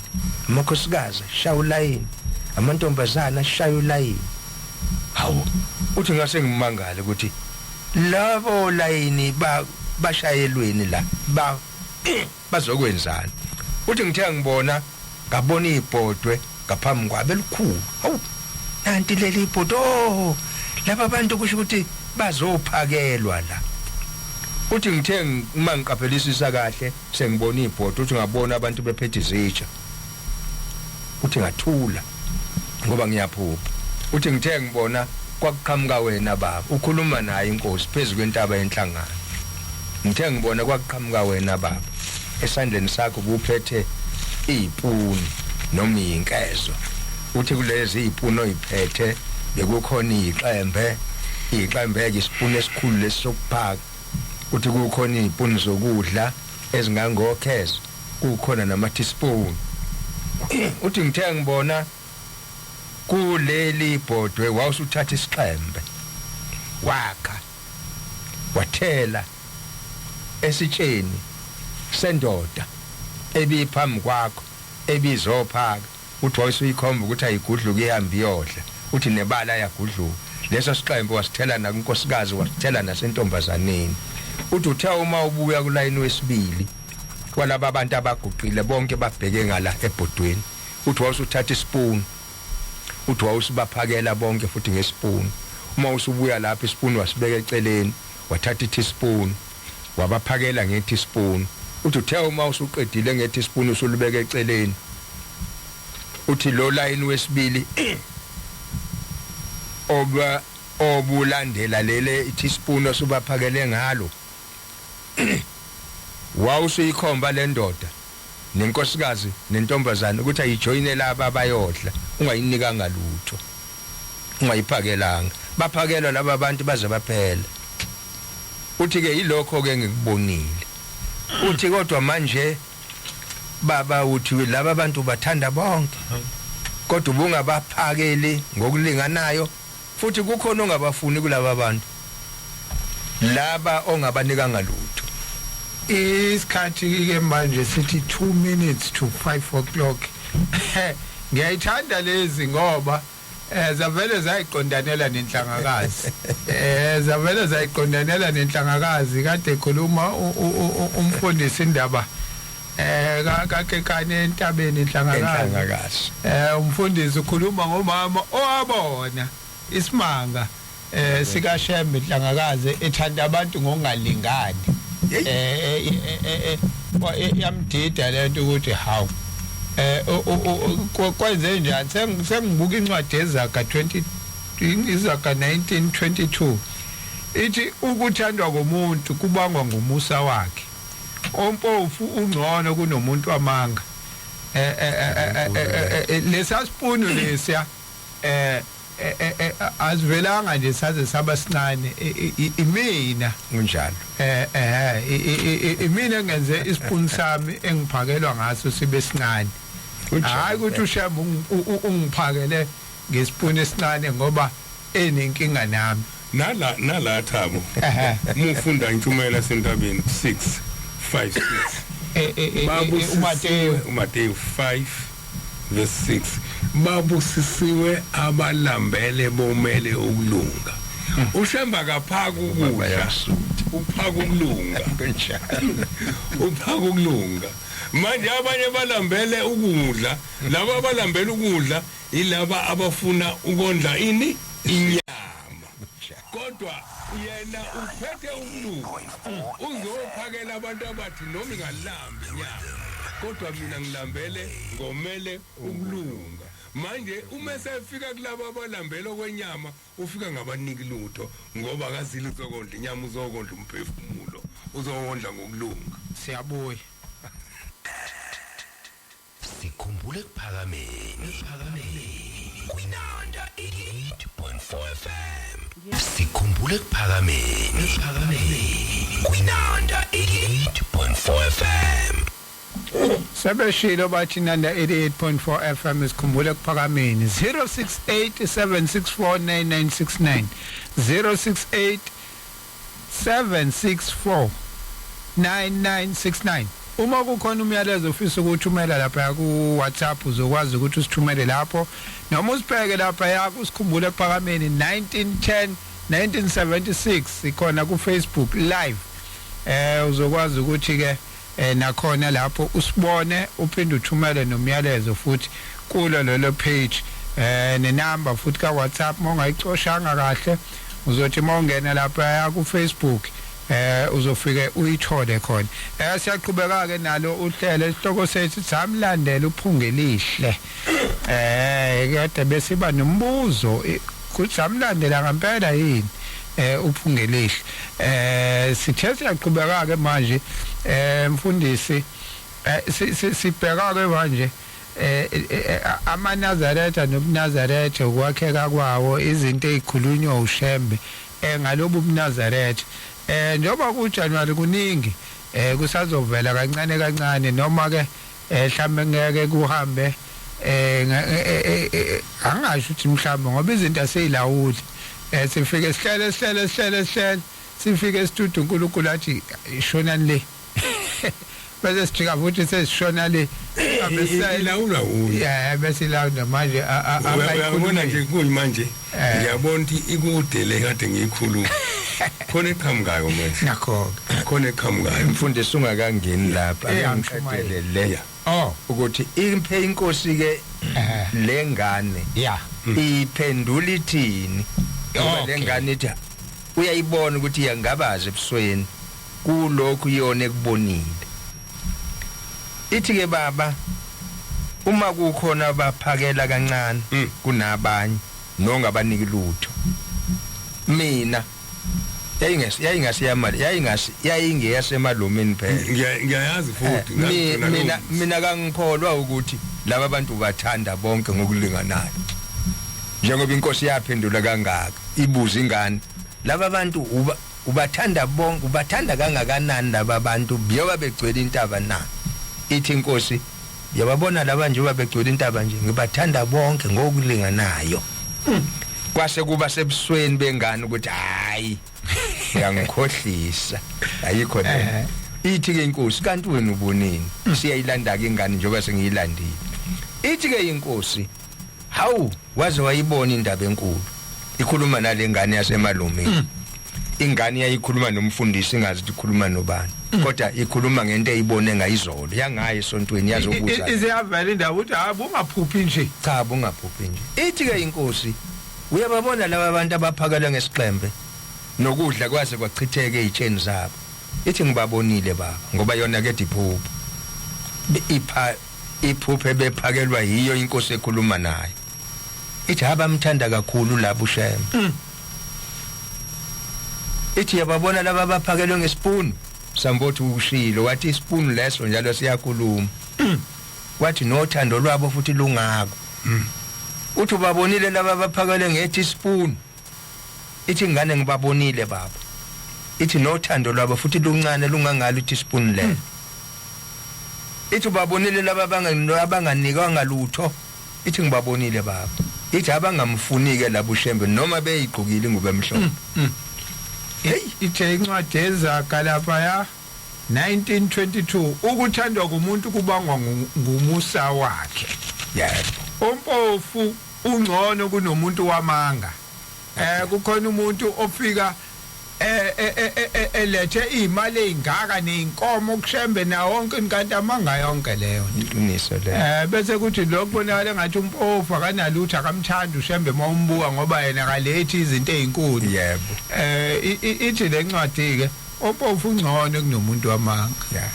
amakhosikazi ashaya ulayini amantombazana ashaya ulayini hawu uthi ngase ngimangale ukuthi labo layini bashayelweni la bazokwenzana uthi ngithe ngibona ngabona ibhodwe ngaphambi kwabe likhulu hawu nanti leli ibhodo laba bantu kusho ukuthi bazophakelwa la uthi ngithe uma ngiqaphelisisa kahle sengibona ibhodwe uthi ngabona abantu bephethe izitsha uthi ngathula ngoba ngiyaphupha uthi ngithe ngibona kwakuqhamuka wena baba ukhuluma naye inkosi phezulu kwentaba yenhlangano ngithe ngibona kwakuqhamuka wena baba esandleni sakho kuphethe izipuni noma inkezo uthi kulezi izipuni oyiphethe bekukhona iqembe ke isipuni esikhulu lesisokuphaka uthi kukhona izipuni zokudla ezingangokhezo kukhona nama teaspoon uthi ngithe ngibona kuleli ibhodwe wawusuthatha isixembe wakha wathela esitsheni sendoda ebiphambi kwakho ebizophaka uthi wawusuyikhomba ukuthi ayigudluka ihamba iyodla uthi nebala yagudluka leso sixembe wasithela nakunkosikazi wasithela nasentombazaneni uthi uthe uma ubuya kulayini wesibili kwalabo abantu abaguqile bonke babheke ngala ebhodweni uthi wawusuthatha ispoon uthi wawusibaphakela bonke futhi ngespoon uma usubuya lapha ispoon wasibeka eceleni wathatha i-teaspoon wabaphakela nge-teaspoon uthi uthe uma usuqedile nge-teaspoon usulubeka eceleni uthi lo line wesibili obulandela lele i-teaspoon osubaphakele ngalo wawusuyikhomba le ndoda nenkosikazi nentombazana ukuthi ayijoyine laba abayodla ungayinikanga lutho ungayiphakelanga baphakelwa laba abantu baze baphela uthi ke yilokho ke ngikubonile uthi kodwa manje baba uthi laba abantu bathanda bonke kodwa ubungabaphakeli ngokulinganayo futhi kukhona ongabafuni kulaba abantu laba ongabanikanga lutho isikhathi ke manje sithi 2 minutes to 5 o'clock ngiyayithanda lezi ngoba zavele zayiqondanela nenhlangakazi kade ekhuluma umfundisi indaba kake kane entabeni inhlangakazi umfundisi ukhuluma ngomama owabona isimanga sika Shembe inhlangakazi ethanda abantu ngokungalingani yamdida lento ukuthi how kwenze njani sengibuka incwadi ezaga 1922 ithi ukuthandwa komuntu kubangwa ngumusa wakhe ompofu ungcono kunomuntu amanga lesasipunu lesiya azivelanga nje saze saba sincane imina kunjalo imina ngenze isipunu sami engiphakelwa ngaso sibe sincane hayi ukuthi uShembe ungiphakele ngesipunu esincane ngoba enenkinga nami nala Thabo mufunda intshumayelo sentabeni 6:5-6 babu uMateyu 5 verse 6 babusisiwe abalambele bomele ukulunga uShembe akaphaka ukudla uphaka ukulunga uphaka ukulunga manje abanye balambele ukudla laba abalambele ukudla ilaba abafuna ukondla ini inyama kodwa yena uphethe ukulunga uzophakela abantu abathi noma ingalambi inyama kodwa mina ngilambele ngomele ukulunga manje uma sefika kulabo abalambele okwenyama ufika ngabaniki lutho ngoba akazili uzokondla inyama uzokondla umphefumulo uzokondla ngokulunga siyabuya sikhumbule kuphakameni kwinanda 88.4 FM sikhumbule kuphakameni kwinanda 88.4 FM sebeshilo bathi nanda 88.4 FM isikhumbule kuphakameni 0687649969 0687649969 uma kukhona umyalezo ufisa ukuthumela lapha ku WhatsApp uzokwazi ukuthi usithumele lapho noma usibheke lapha yakho usikhumbule kuphakameni 1976 ikhona ku Facebook live uzokwazi ukuthi ke nakhona lapho usibone uphinde uthumele nomyalezo futhi kulo lelo page nenamba futhi ka WhatsApp mongayicoshanga kahle uzothi mawungena lapha ku Facebook uzofike uyithole khona siyaqhubeka ke nalo uhlelo isihloko sethu samlandela uphungelihle kade besiba nombuzo kusamlandela ngempela yini uphungelihle sithe siyaqhubeka ke manje mfundisi sibheka ke manje amaNazaretha nobuNazaretha ukwakheka kwawo izinto ezikhulunywa uShembe ngalobu buNazaretha njengoba kuJanuary kuningi kusazovela kancane kancane noma ke mhlambe ngeke kuhambe angasho ukuthi mhlambe ngoba izinto aseyilawuli sifike sihlele sifike studio uNkulunkulu athi ishonani le bese sijika futhi sesishona le abesayilawula bese ilawula manje akayikhuluma nje kuyi manje ngiyabona ukuthi ikude le kade ngiyikhuluma khona eqhamukayo manje nakho khona eqhamukayo mfundisi ungakangeni lapha angiqedelele ukuthi imphe inkosi ke lengane iphendula ithini ngoba lengane ithi uyayibona ukuthi iyangabaza ebusweni kulokhu iyona ekubonile ithi ke baba uma kukhona abaphakela kancane kunabanye nongabaniki lutho mina yayingeyasemalomeni phela ngiyayazi futhi mina kangikholwa ukuthi laba bantu bathanda bonke ngokulinganayo njengoba inkosi yaphendula kangaka ibuza ingane laba bantu ubathanda bonke ubathanda kangakanani laba bantu biyoba begcwele intaba na ithi inkosi yababona laba nje babegcwele intaba nje ngibathanda bonke ngokulinganayo kwase kuba sebusweni bengane ukuthi hayi ngiyangikhohlisa ayikho le ithi ke inkosi kanti wena ubonini siyayilanda ke ingane njengoba sengiyilandile ithi ke inkosi hawu waze wayibona indaba enkulu ikhuluma nalengane yasemalomeni ingane yayikhuluma nomfundisi ingazi ukuthi ikhuluma nobani kodwa ikhuluma ngento eyibone ngayizolo yangaye esontweni yazobuza iziyavela indaba ukuthi hayi ungaphuphi nje cha bungaphuphi nje ithi ke inkosi uyababona laba bantu abaphakela ngesixembe nokudla kwaze kwachitheke ezitsheni zabo ithi ngibabonile baba ngoba yona ke diphupho iphupho ebephakelwa yiyo inkosi ekhuluma naye ithi abamthanda kakhulu labo uShembe ithi yababona laba abaphakelwe ngespoon sambothi ushilo wathi ispoon leso njalo siyakhuluma wathi nothando lwabo futhi lungako uthi babonile laba abaphakelwe nge-teaspoon ithi ngane ngibabonile baba ithi nothando lwabo futhi luncane lungangalo i-teaspoon le ithi babonile laba abanganikwa ngalutho ithi ngibabonile baba ithi abangamfunike labo uShembe noma beyigqokile ingubo emhlophe hey ithe incwadi ezaga lapha ya 1922 ukuthandwa kumuntu kubangwa ngumusa wakhe umpofu ungcono kunomuntu wamanga kukhona umuntu ofika elethe imali ezingaka neinkomo kuShembe na wonke inkanti amanga yonke leyo iqiniso le bese kuthi lokubonakala ngathi umpofu akanalutho akamthanda uShembe mawumbuka ngoba yena kalethi izinto ezinkulu yebo ithi lencwadi ke umpofu ungcono kunomuntu wamanga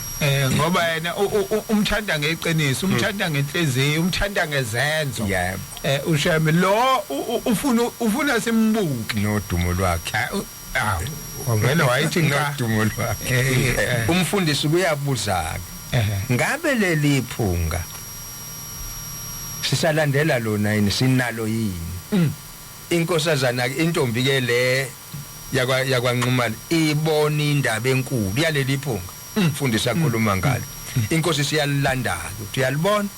ngoba yena umthanda ngeqiniso umthanda ngenhliziyo umthanda ngezenzo yebo uShembe lo ufuna simbuke nodumo lwakhe wavela wayithi ngodumo lwakhe umfundisi kuyabuza ngabe leli iphunga sisalandela lona yini sinalo yini inkosazana intombi ke le yakwanqumala ibona indaba enkulu yaleli iphunga umfundisi akhuluma ngalo inkosi siyalilanda ukuthi uyalibona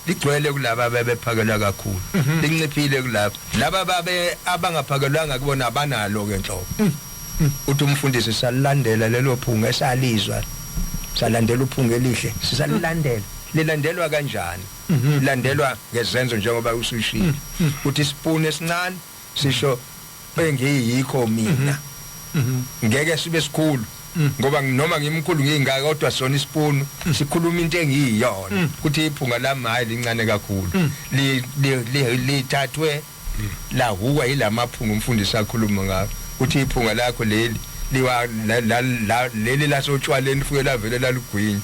ligcwele kulaba bebephakelwa kakhulu linciphile kulabo laba babe abangaphakelwanga kubona abanalo ke enhloko uthi umfundisi salilandela lelo phunga esalizwa salandela uphunga elihle sisalilandela lilandelwa kanjani lilandelwa ngezenzo njengoba usushilo uthi ispoon esincane sisho engiyikho mina ngeke sibe sikhulu ngoba noma ngimkhulu ngingaka kodwa sona ispoon sikhuluma into engiyiyona ukuthi iphunga lami hayi lincane kakhulu lithathwe la huwa ilamaphunga umfundisi akhuluma ngakho uthi iphunga lakho leli liwa leli lasotshwaleni fuke lavele lalugwinya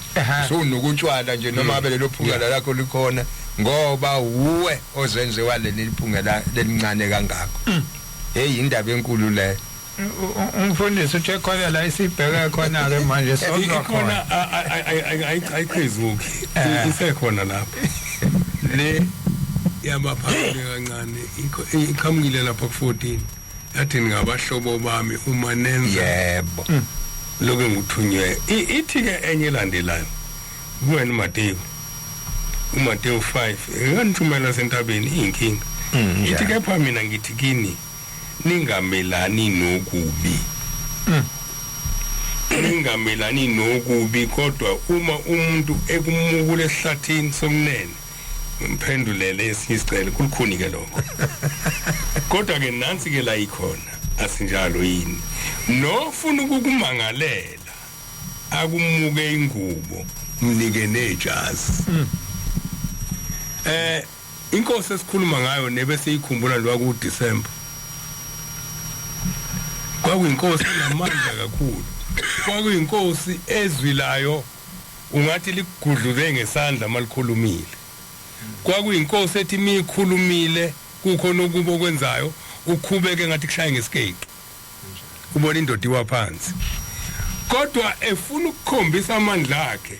so nokutshwala nje noma abe lelo phunga lakho likhona ngoba uwe ozenze waleli liphungela lelincane kangako hey indaba enkulu le Umfundisi uthe khona la isibheka khona ke manje sozwa khona ayiqhezuki isekhona lapha le yabaphakathi kancane iqhamukile lapha ku14 yathi ngabahlobo bami uma nenza yebo lokho nguthunywe ithi ke enye landelayo kuwena uMateyu 5 nganithumela sentabeni inkinga ithi kepha mina ngithi kini ningamelani nokubi ningamelani nokubi kodwa uma umuntu ekumukule esihlathini somnene imphendulele esisicela kulukhuni ke lokho kodwa ke nansi ke la ikhona asinjalo yini nofuna ukukumangalela akumuke ingubo mnike nejazi inkosi esikhuluma ngayo nebese ikhumbula lo ku December kwakuyinkosi enamandla kakhulu kwakuyinkosi ezwilayo ungathi ligudluze ngesandla malikhulumile kwakuyinkosi ethi mikhulumile kukhona ukubo kwenzayo ukhubeke ngathi kushaye ngesikeki ubona indoda iwaphansi kodwa efuna ukukhombisa amandla akhe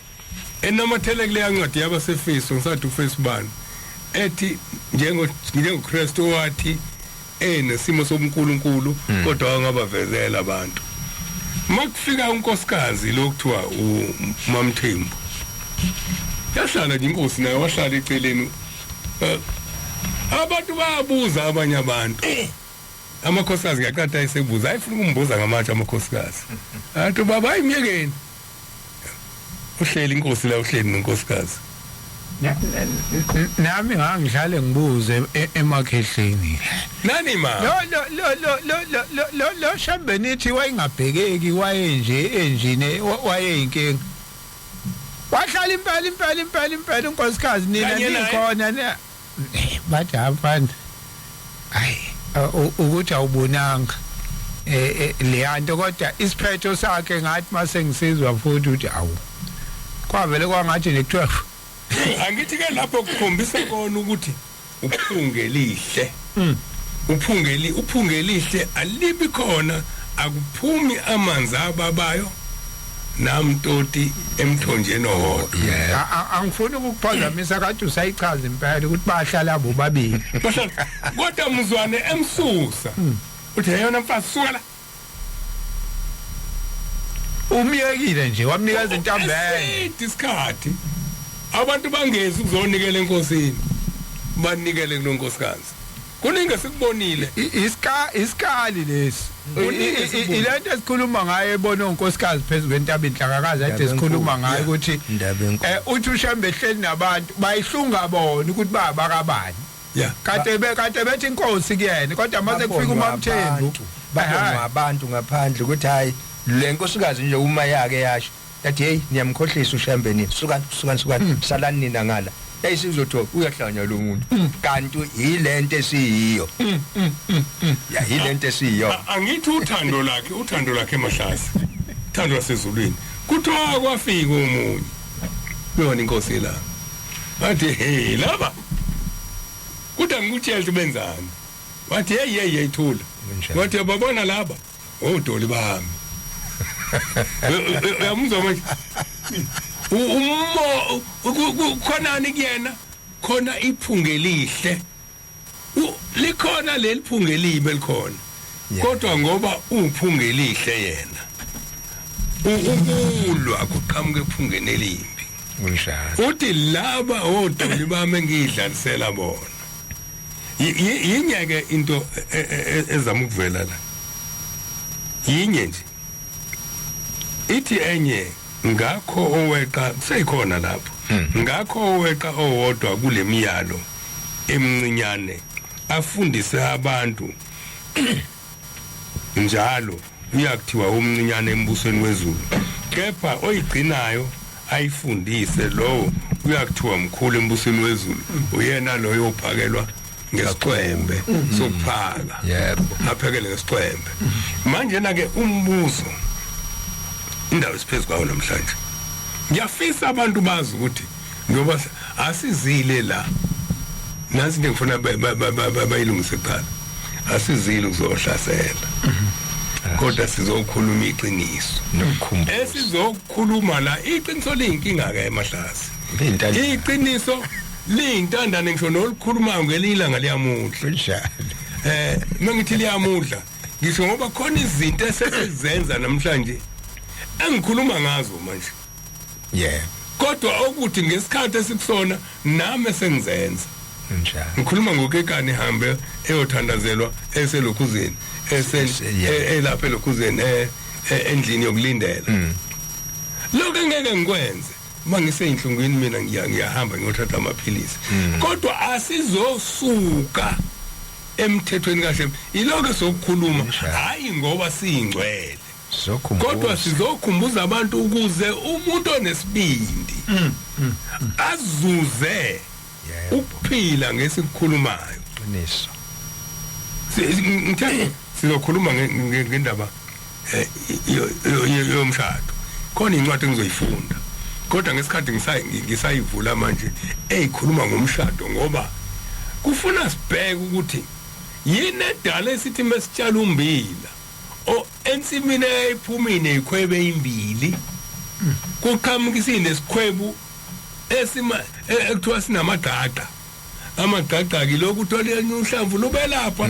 enamathele kule yancwadi yabaseFeso ngisathi uFesibani ethi njengoKristu wathi nesimo sobuNkulunkulu kodwa angabavezela abantu makufika unkosikazi lokuthiwa uMamthembu yahlala nje inkosi nayo wahlala eceleni abantu bayabuza abanye abantu amakhosikazi ngiyaqatha esebuza ayifuna ukumbuza ngamatshe amakhosikazi athi baba ayimyekeni uhleli inkosi la uhleli nonkosikazi nami ngangihlale ngibuze emakhehleni nani ma lo shambenithi wayengabhekeki wayenje enjine wayeyinkinga wahlala impela unkosikazi nina nikhona bathi afana hayi ukuthi awubonanga leyanto kodwa isiphetho sakhe ngathi mase ngisizwa futhi ukuthi awu kwavele kwangathi ne12 angithi ke lapho kukhombisa kona ukuthi uphungelihle alibi khona akuphumi amanzi ababayo namtoti emthonjeni ohodwa angifuni ukukuphazamisa kade usayichaza impela ukuthi bahlala bobabili kodwa mzwane emsusa uthi yena mfazi suka la umyekile nje wamnikeza intambene isikhathi abantu bangezi ukuzonikela enkosini banikele kunonkosikazi kuningi sikubonile isikali lesi ilento esikhuluma ngayo ebona unkosikazi phezulu kwentaba inhlakakazi ade sikhuluma ngayo ukuthi uthi ushambe ehleli nabantu bayihlunga bona ukuthi babakabani kade bethi inkosi kuyena kodwa mase kufika uMamthembu babona abantu ngaphandle ukuthi hayi le nkosikazi nje uma yake yasho yathi hey niyamkhohlisa ushambeni suka salani nina ngala yayisizotho uyahlanya lo muntu kanti yilento esiyiyo yilento esiyiyo angithi uthando lakhe emahlasi uthando lasezulwini kuthiwa kwafika umunye uyona inkosi la wathi hey laba kuthi angikutshela benzani wathi hey thula wathi babona laba odoli bami uyamuzwa manje khonani kuyena khona iphungelihle likhona leliphungelibe likhona kodwa ngoba uphungelihle yena ukulwa kuqhamuke ephungeni elimbi kunjalo uthi laba odoli bami ngidlalisela bona yinyeke into ezama ukuvela la yinye nje ithi enye ngakho oweqa seyikhona lapho ngakho oweqa owodwa kulemiyalo emncinyane afundise abantu njalo uyakuthiwa umncinyane embusweni wezulu kepha oyigcinayo ayifundise lo uyakuthiwa mkhulu embusweni wezulu uyena lo yophakelwa ngesicwembe sokuphaka yebo aphekele ngesicwembe manje na ke umbuzo indawo esiphezulu kwawo namhlanje ngiyafisa abantu bazi ukuthi ngoba asizile la nasi ngifuna bayilungise kuqala asizile ukuzohlasela kodwa sizokhuluma iqiniso nokukhumbuza esizokhuluma la iqiniso liyinkinga ke emahlasi iqiniso liyintandane ngisho nolikhulumayo ngelilanga liyamuhla njalo mangithi liyamudla ngisho ngoba khona izinto esesenza namhlanje engikhuluma ngazo manje kodwa ukuthi ngesikhathi esikusona nami sengizenza njalo ngikhuluma ngokekani ihambe eyothandazelwa eselokhuzeni elapha elokhuzeni endlini yokulindela lokho ngeke ngikwenze mangiseyinhlungwini mina ngiyahamba ngiyothatha amaphilisi kodwa asizosuka emthethweni kahle iloko sokukhuluma hayi ngoba siyingcwele kodwa sizokhumbuza abantu ukuze umuntu onesibindi azuze ukuphila ngesikhulumayo qiniso ngithe sizokhuluma ngendaba yomshado khona incwadi engizoyifunda kodwa ngesikhathi ngisayivula manje eyikhuluma ngomshado ngoba kufuna sibheke ukuthi yini edala esithi mesitshala umbila ensimini eyiphumile ikhwebe imbili kuqhamukisile nesikhwebu ekuthiwa sinamagqaqa amagqaqa ke lokhu uthole uhlamvu lube lapha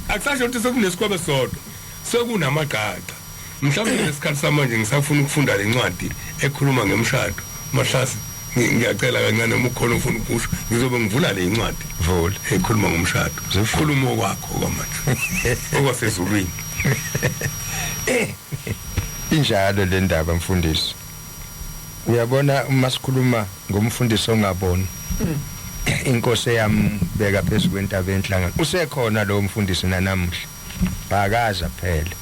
akusasho ukuthi sekunesikhwebe sodwa sekunamagqaqa mhlawumbe lesikhathi samanje ngisafuna ukufunda lencwadi ekhuluma ngemshado mahlasi ngiyacela kancane uma ukhona ufuna ukusho ngizobe ngivula le incwadi vula ekhuluma ngomshado ukhuluma okwakho kwamanje okwasezulwini injalo le ndaba mfundisi uyabona uma sikhuluma ngomfundisi ongaboni inkosi yambeka phezulu kwentaba enhlangano usekhona lo mfundisi nanamuhla bakaza phela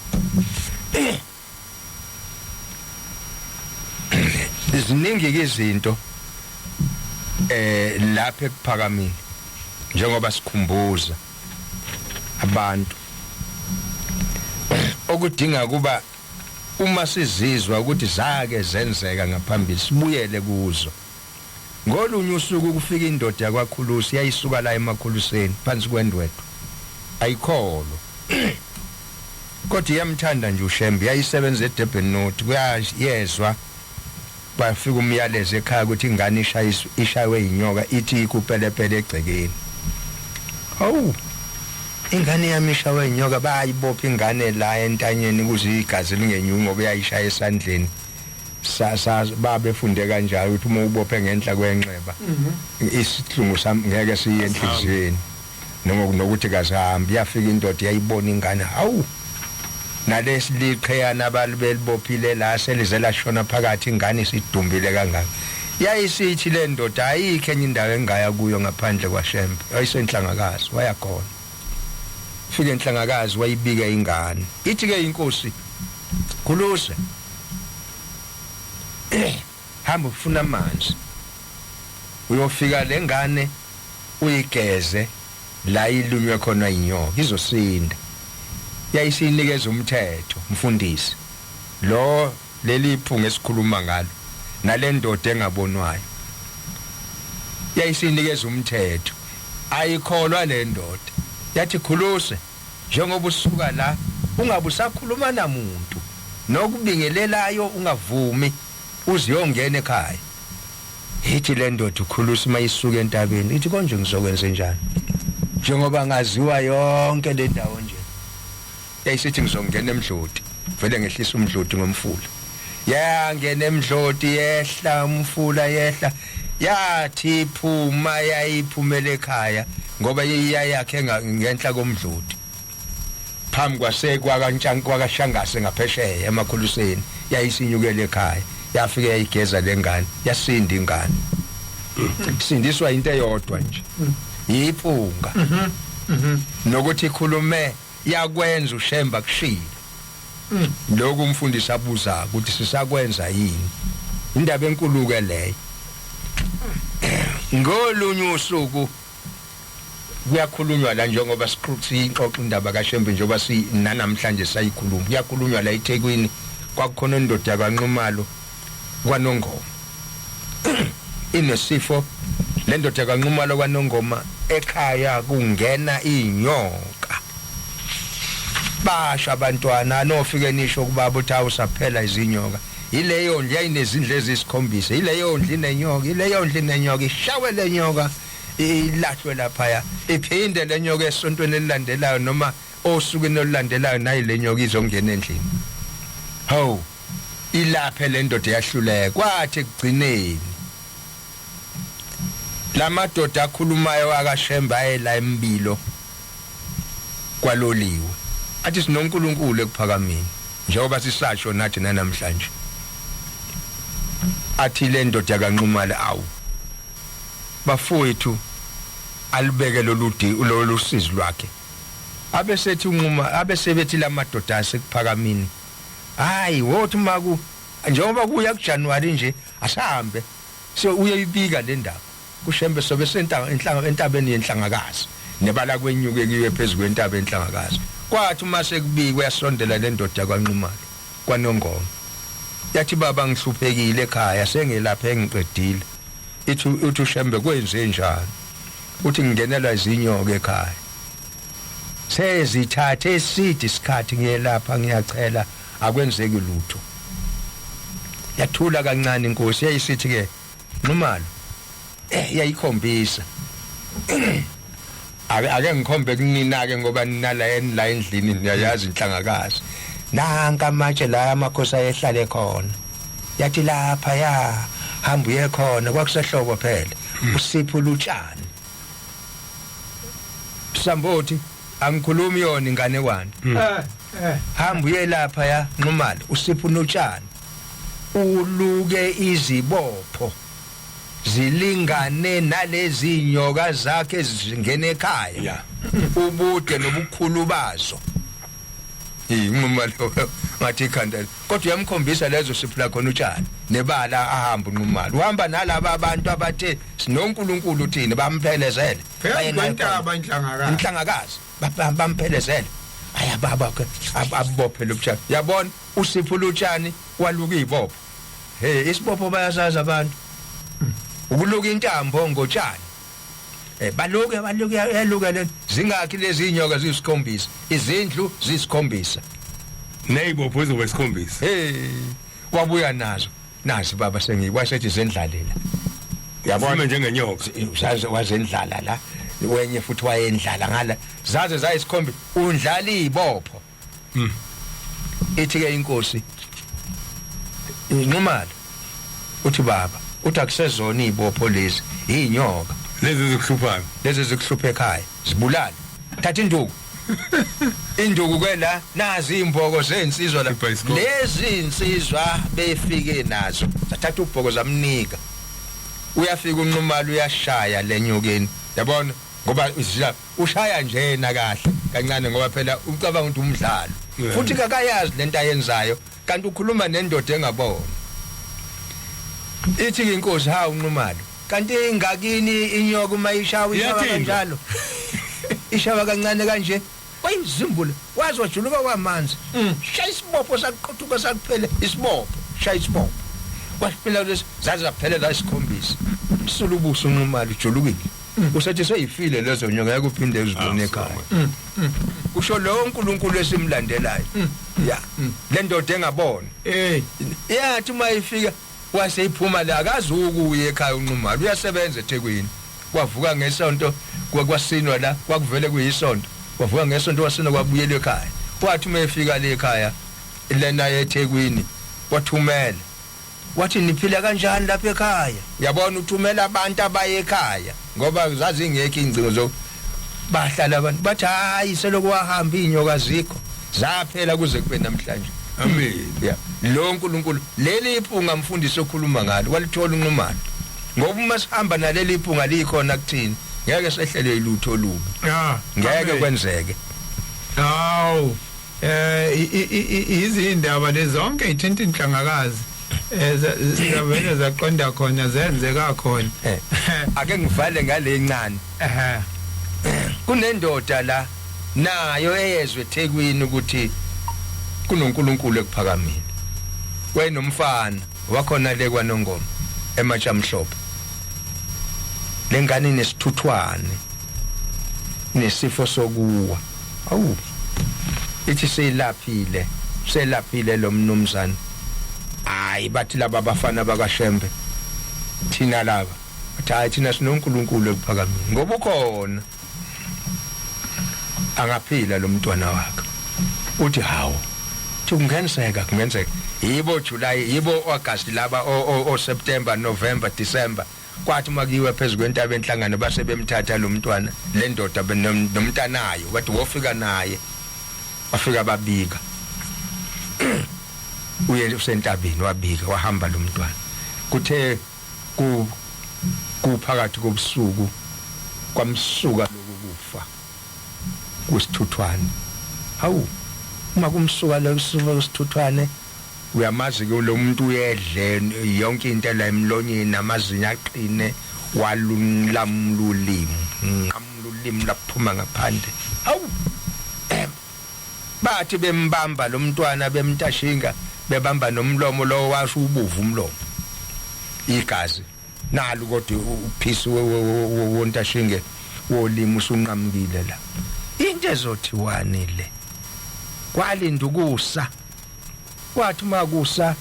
iziningi izinto lapha ekuphakamile njengoba sikhumbuza abantu okudinga kuba uma sizizwa ukuthi zake zenzeka ngaphambili sibuyele kuzo ngolunye usuku kufika indoda yakwakhulusi yayisuka la emakhuluseni phansi kwendwedwe ayikholo kodwa yamthanda nje uShembe yayisebenza eDurban North kuyayezwa bafika umyalezo ekhaya ukuthi ingane ishaywe inyoka ithi ikupelepele egcekeni awu ingane yami ishaywe inyoka bayibopha ingane la entanyeni ukuze igazi lingenyuki ngoba yayishaya esandleni babefunde kanjalo ukuthi uma ubophe ngenhla kwenxeba isihlungu sami ngeke siye enhlizweni noma nokuthi kazihambi yafika indoda yayibona ingane hawu nalesiliqheyana balibelibophile la selizela shona phakathi ingane isidumbile kangaka yayisithi le ndoda ayikho enye indawo engaya kuyo ngaphandle kwaShembe wayisenhlangakazi wayakhona fike enhlangakazi wayibika ingane ithi ke inkosi khuluse hamba ufuna amanzi uyofika lengane uyigeze la ilunywe khona inyoka izosinda yayisinikeza umthetho mfundisi lo leli iphunga esikhuluma ngalo nalendoda engabonwayo yayisinikeza umthetho ayikholwa le ndoda yathi khuluse njengoba usuka la ungabe usakhuluma namuntu nokubingelelayo ungavumi uziyongena ekhaya ithi le ndoda ukhulusa mayisuka entabeni ithi konje ngizokwenza njani njengoba ngaziwa yonke le ndawo nje yayisithi ngizongena emdloti vele ngehlisa umdloti ngomfula yangena emdloti yehla umfula yehla yathi iphuma yayiphumela ekhaya ngoba iyayakhe ngenhla komdloti phambi kwakashangase ngaphesheya emakhuluseni yayisinyukela ekhaya yafika yayigeza lengane yasinda ingane sindiswa into eyodwa nje yiphunga nokuthi ikhulume yakwenza uShembe kushila lokho umfundisi abuza ukuthi sisakwenza yini indaba enkulu ke leyo ngolunye usuku kuyakhulunywa la njengoba siqhuthi inxoxo indaba kaShembe njengoba sinanamhlanje sayikhuluma kuyakhulunywa la eThekwini kwakukhona indoda yakwaNqumalo kwaNongoma inesifo le ndoda kaNxumalo kwaNongoma ekhaya kungena inyoka basha abantwana nofike nisho ukubaba uthi awusaphela izinyoka ileyo ndle ayinezindle ezisikhombisa ileyo ndle nenyoka ileyo ndle nenyoka ishawe lenyoka ilahlwe lapha iphinde lenyoka esontweni elilandelayo noma osukwini olulandelayo nayi lenyoka izongena endlini hawu ilaphe le ndoda yahluleka kwathi ekugcineni lamadoda akhulumayo akaShemba ayela embilo kwaloliwe athi sinoNkulunkulu ekuphakameni njengoba sisasho nathi namhlanje athi le ndoda kaNxumalo awu bafowethu alibeke lolu sizi lwakhe abesethi unquma abesebethi lamadoda asekuphakameni hayi wothi maku njengoba kuya kuJanuary nje asahambe so uyayibika le ndaba kuShembe sobe entabeni yenhlangakazi nebala kwenyuke kiwe phezulu kwentaba enhlangakazi kwathi uma sekubikwe yasondela le ndoda kwaNxumalo kwaNongoma yathi baba ngihluphekile ekhaya sengelapha engiqedile ithi uShembe kwenze njani uthi ngingenelwa izinyoka ekhaya sezithathe esidi isikhathi ngiyelapha ngiyachela akwenzeki lutho yathula kancane inkosi yayisithi ke Nxumalo yayikhombisa ake ngikhombe kunina ke ngoba ninala la endlini niyayazi inhlangakazi nanka manje la amakhosi ayehlale khona yathi lapha ya hamba uye khona kwakusehlobo phela usipho lutshani Sambothi angikhulumi yona ingane kwani hamba uye lapha ya Nxumalo usipho lutshani uluke izibopho zilingane nalezi nyoka zakhe zingene ekhaya ubude nobukhulu bazo Nxumalo ngathi khanda kodwa uyamkhombisa lezo siphila khona utshani nebala ahamba uNxumalo uhamba nalabo abantu abathe sinoNkulunkulu uthini bamphelezele bayentaba inhlangakazi bamphelezele aya baba ke abophe lobutshani yabona usipho lutshani waluka izibopho isibopho bayasaza abantu ukuluka intambo ngotshani baluke yaluka le zingakhi lezi inyoka zisikhombisa izindlu zisikhombisa neighbor ezobe sikhombisa wabuya nazi baba sengiwasethi zendlalela yabona njengenyoka uzaze wazendlala la wenye futhi wayendlala ngala zaze zayisikhombisa undlala izibopho ithi ke inkosi Nxumalo uthi baba uthi akusezona izibopho lezi inyoka lezi zikuhluphayo lezi zikuhlupha ekhaya zibulala thatha induku kwela nazi imboko zensizwa la lezi insizwa befike nazo zathatha ubhoko zamnika uyafika uNxumalo uyashaya lenyokeni yabona ngoba ushaya njena kahle kancane ngoba phela ucabanga ukuthi umdlalo futhi kakayazi lento ayenzayo kanti ukhuluma nendoda engabona ithi inkosi ha uNxumalo kanti ingakini inyoka uma ishawa kanjalo ishawa kancane kanje wayizimbula wazi wajuluka kwamanzi shaya isibopho saqothuka sakuphela isibopho shaya isibopho kwaphela lesi zaza kuphelela isikhombisa sulubuso uNxumalo ujulukile usethi seyifile lezo nyoka yakuphinde uzibone ekhaya usho lo uNkulunkulu esimlandelayo ya le ndoda engabona yathi uma ifika waseyiphuma la akazukuye ekhaya uNxumalo uyasebenza eThekwini kwavuka ngesonto kwasinwa la kwakuvele kuyisonto kwavuka ngesonto wasinwa kwabuyela ekhaya wathi uma efika le ekhaya lena eThekwini wathumela wathi niphila kanjani lapha ekhaya yabona uthumela abantu abaye ekhaya ngoba zazi ingekho ingcingo zo bahlala abantu bathi hayi seloko wahamba inyoka zikho zaphela kuze kube namhlanje amen lo uNkulunkulu leli iphunga mfundisi okhuluma ngalo walithola uNxumalo ngoba uma sihamba naleli iphunga likhona kuthini ngeke sehlele ilutho olubi ngeke kwenzeke awu izindaba lezonke ithinta inhlangakazi ezavele zaqonda khona zenzeka khona ake ngivale ngale encane kunendoda la nayo eyezwe eThekwini ukuthi kunoNkulunkulu ekuphakameni wenomfana wakhona le kwaNongoma ematshamhlophe lengane nesithuthwane nesifo sokuwa awu ithi selaphile lo mnumzane hayi bathi laba abafana bakaShembe thina laba athi thina sinoNkulunkulu ekuphakameni ngoba ukhona angaphila lo mntwana wakhe uthi hawo kungenzeka yibo July yibo August laba o September November December kwathi makiwe phezulu kwentaba enhlangano base bemthatha lo mntwana le ndoda nomntanayo bathi wofika naye wafika babika uye usentabeni wabika wahamba lo mntwana kuthe kuphakathi kobusuku kwamsuka lokufa kusithuthwane hawu uma kumsuka lesithuthwane uyamazi ke lo muntu uyedle yonke into la emlonyeni namazinya aqine walunlamlulimi ngamlulimi laphuma ngaphandle hawu bathi bembamba lo mntwana bemntashinga bebamba nomlomo lo washo ubuvu umlomo igazi nalo kodwa uphisi wontashinge wolimi usunqamukile la into ezothiwane le kwalinda ukusa kwathi makusa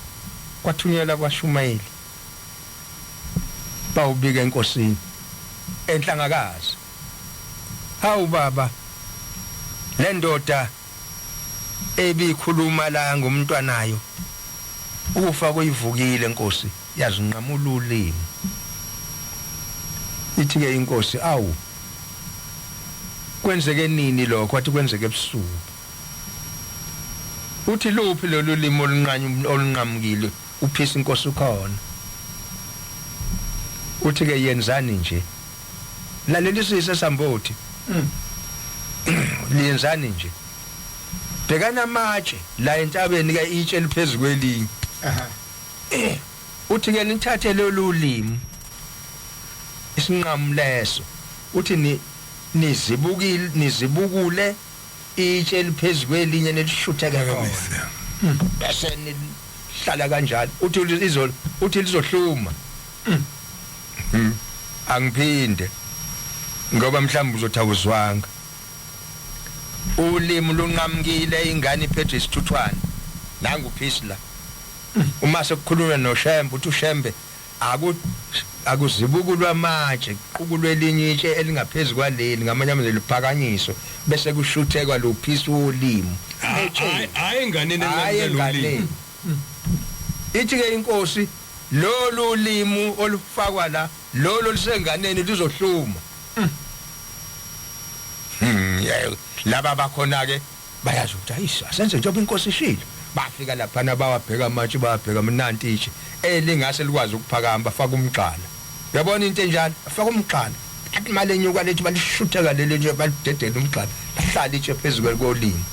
kwathunyelwa kwaShumayeli bawubika enkosini enhlangakazi hawu baba le ndoda ebikhuluma la ngomntwanayo ufa kuyivukile inkosi yazinqamula ulimi ithi ke inkosi awu kwenzeke nini lokho wathi kwenzeke ebusuku uthi luphi lolu limi olunqamukile uphisa inkosi ukhona uthi ke yenzani nje lalela sise sambothi liyenzani nje bhekana amatshe la entabeni ke itshe liphezulu kwelinye uthi ke nithathe lolu limi isinqamu leso uthi nizibukule itshe liphezulu kwelinye nelishutheke khona bese nihlala kanjalo uthi izolo uthi lizohluma angiphinde ngoba mhlawumbe uzothawuzwanga ulimi lunqamukile ingane iphethwe isithuthwane nanga uphisi la uma sekukhulunywa noShembe uthi uShembe akuzibukulwa amatshe qukulwe elinye itshe elingaphezulu kwaleli ngamanye amazwi liphakanyiso bese kushuthekwa lo phisi wolimi hayi ingane olimi ithi ke inkosi lolu limi olufakwa la lolo lisenganeni lizohluma laba bakhona ke bayazi ukuthi ayisa senze njengoba inkosi ishilo bafika lapha nabawabheka amatshe babheka mnanti itshe elingase likwazi ukuphakama bafaka umqala uyabona into enjalo bafaka umqala athi mali enyuka lethi balishutheka leli nje balidedela umqala bahlala itshe phezulu kolimi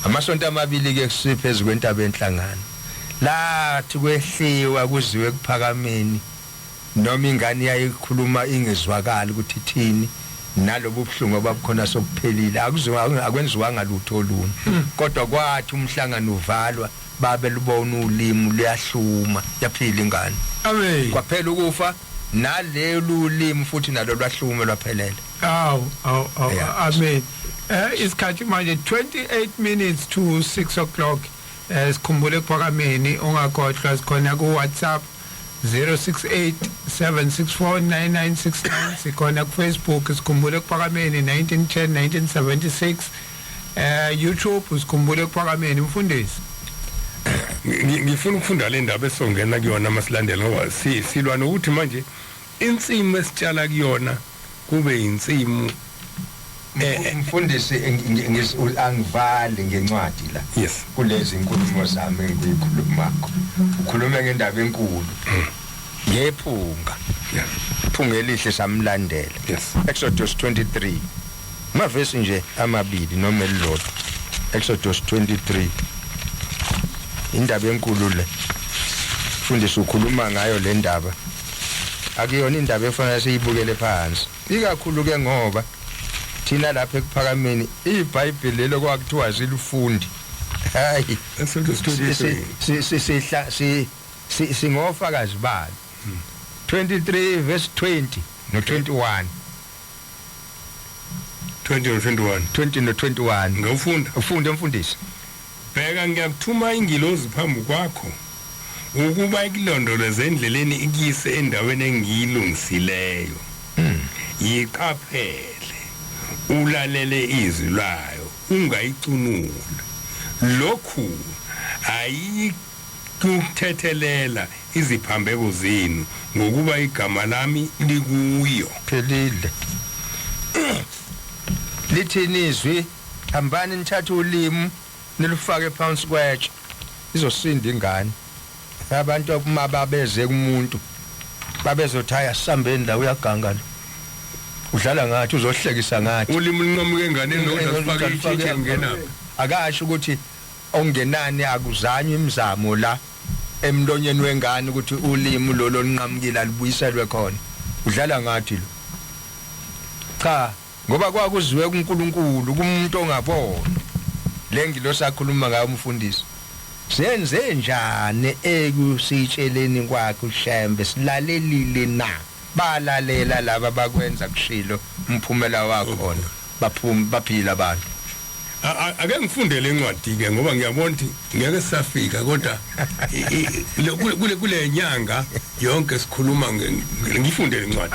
amasonto amabili ke kusiphezulu kwentaba enhlangano lathi kwehliwa kuziwe kuphakameni noma ingane yayikhuluma ingezwakala ukuthi ithini nalobu buhlungu ababukhona sokuphelile akwenziwanga lutho oluni kodwa kwathi umhlangano uvalwa babe lubona ulimi luyahluma yaphila ingane amen kwaphela ukufa nalelu ulimi futhi nalo lwahluma lwaphelele amen isikhathi manje 28 minutes to 6 o'clock sikhumbule kuphakameni ungakhohlwa sikhona ku WhatsApp 068-764-9969 sikhona ku Facebook sikhumbule kuphakameni 1910 1976 YouTube sikhumbule kuphakameni mfundisi ngifuna ukufunda le ndaba esongena kuyona masilandela ngoba silwa nokuthi manje insimo esitshala kuyona kube insimu mfundisi angivali ngencwadi la yes kulezi inkulumo zami engiyikhulumako ukhuluma ngendaba enkulu ngephunga iphunga elihle samlandela yes Exodus 23 mavesi nje amabili noma elilodwa Exodus 23 indaba enkulu le mfundisi ukhuluma ngayo le ndaba akuyona indaba efanele siyibukele phansi ikakhulu ke ngoba thina lapha ekuphakameni iBhayibheli lelo kwakuthiwa zilifundi hayi singofakazi balo 23 verse 20 no 21 20 no 21 ngawufunda ufunda mfundisi bheka ngiyakuthuma ingilozi phambi kwakho ukuba ikulondoloze endleleni ikuyise endaweni engiyilungisileyo yiqaphele ulalele izwi layo ungayicunuli lokhu ayikuthethelela iziphambeko zenu ngokuba igama lami likuyo phelile lithini izwi hambani nithathe ulimi nilufake phansi kwetshe izosinda ingane abantu uma babeze kumuntu babezothaya sambeni la uyaganga udlala ngathi uzohlekisa ngathi ulimi linqamuke enganeni nokufaka ichiche ngena akasho ukuthi ongenani akuzanywe imizamo la emlonyeni wengane ukuthi ulimi lolo linqamukile alibuyiselwe khona udlala ngathi lo cha ngoba kwakuziwe kuNkulunkulu kumuntu ongabona lengilo sakhuluma ngayo umfundisi senze njani ekusitsheleni kwakhe uShembe silalelile na balalela laba bakwenza kushilo umphumela wakho baphila abantu ake ngifundele incwadi ke ngoba ngiyabona ukuthi ngeke safika kodwa kule nyanga yonke sikhuluma ngifundele incwadi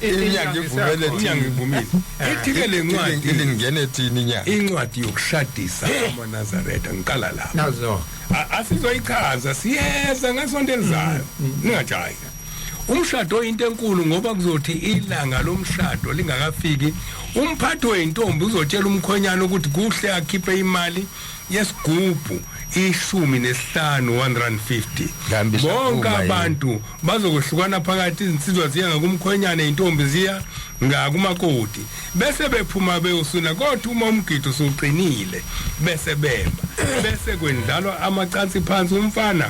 inyanga ivumile ithike le ncwadi ilingene ethini inyanga incwadi yokushadisa amaNazaretha ngiqala la nazo asizoyichaza siyeza ngasonto elizayo ningajayi umshado into enkulu ngoba kuzothi ilanga lomshado lingakafiki umphathi weintombi uzotshela umkhonyana ukuthi kuhle akhiphe imali yesigubhu 15 bonke abantu bazokuhlukana phakathi izinsizwa ziya ngakumkhonyana intombi ziya ngakumakoti bese bephuma beyosuna kodwa uma umgido usuqinile bese bemba bese kwendlalwa amacansi phansi umfana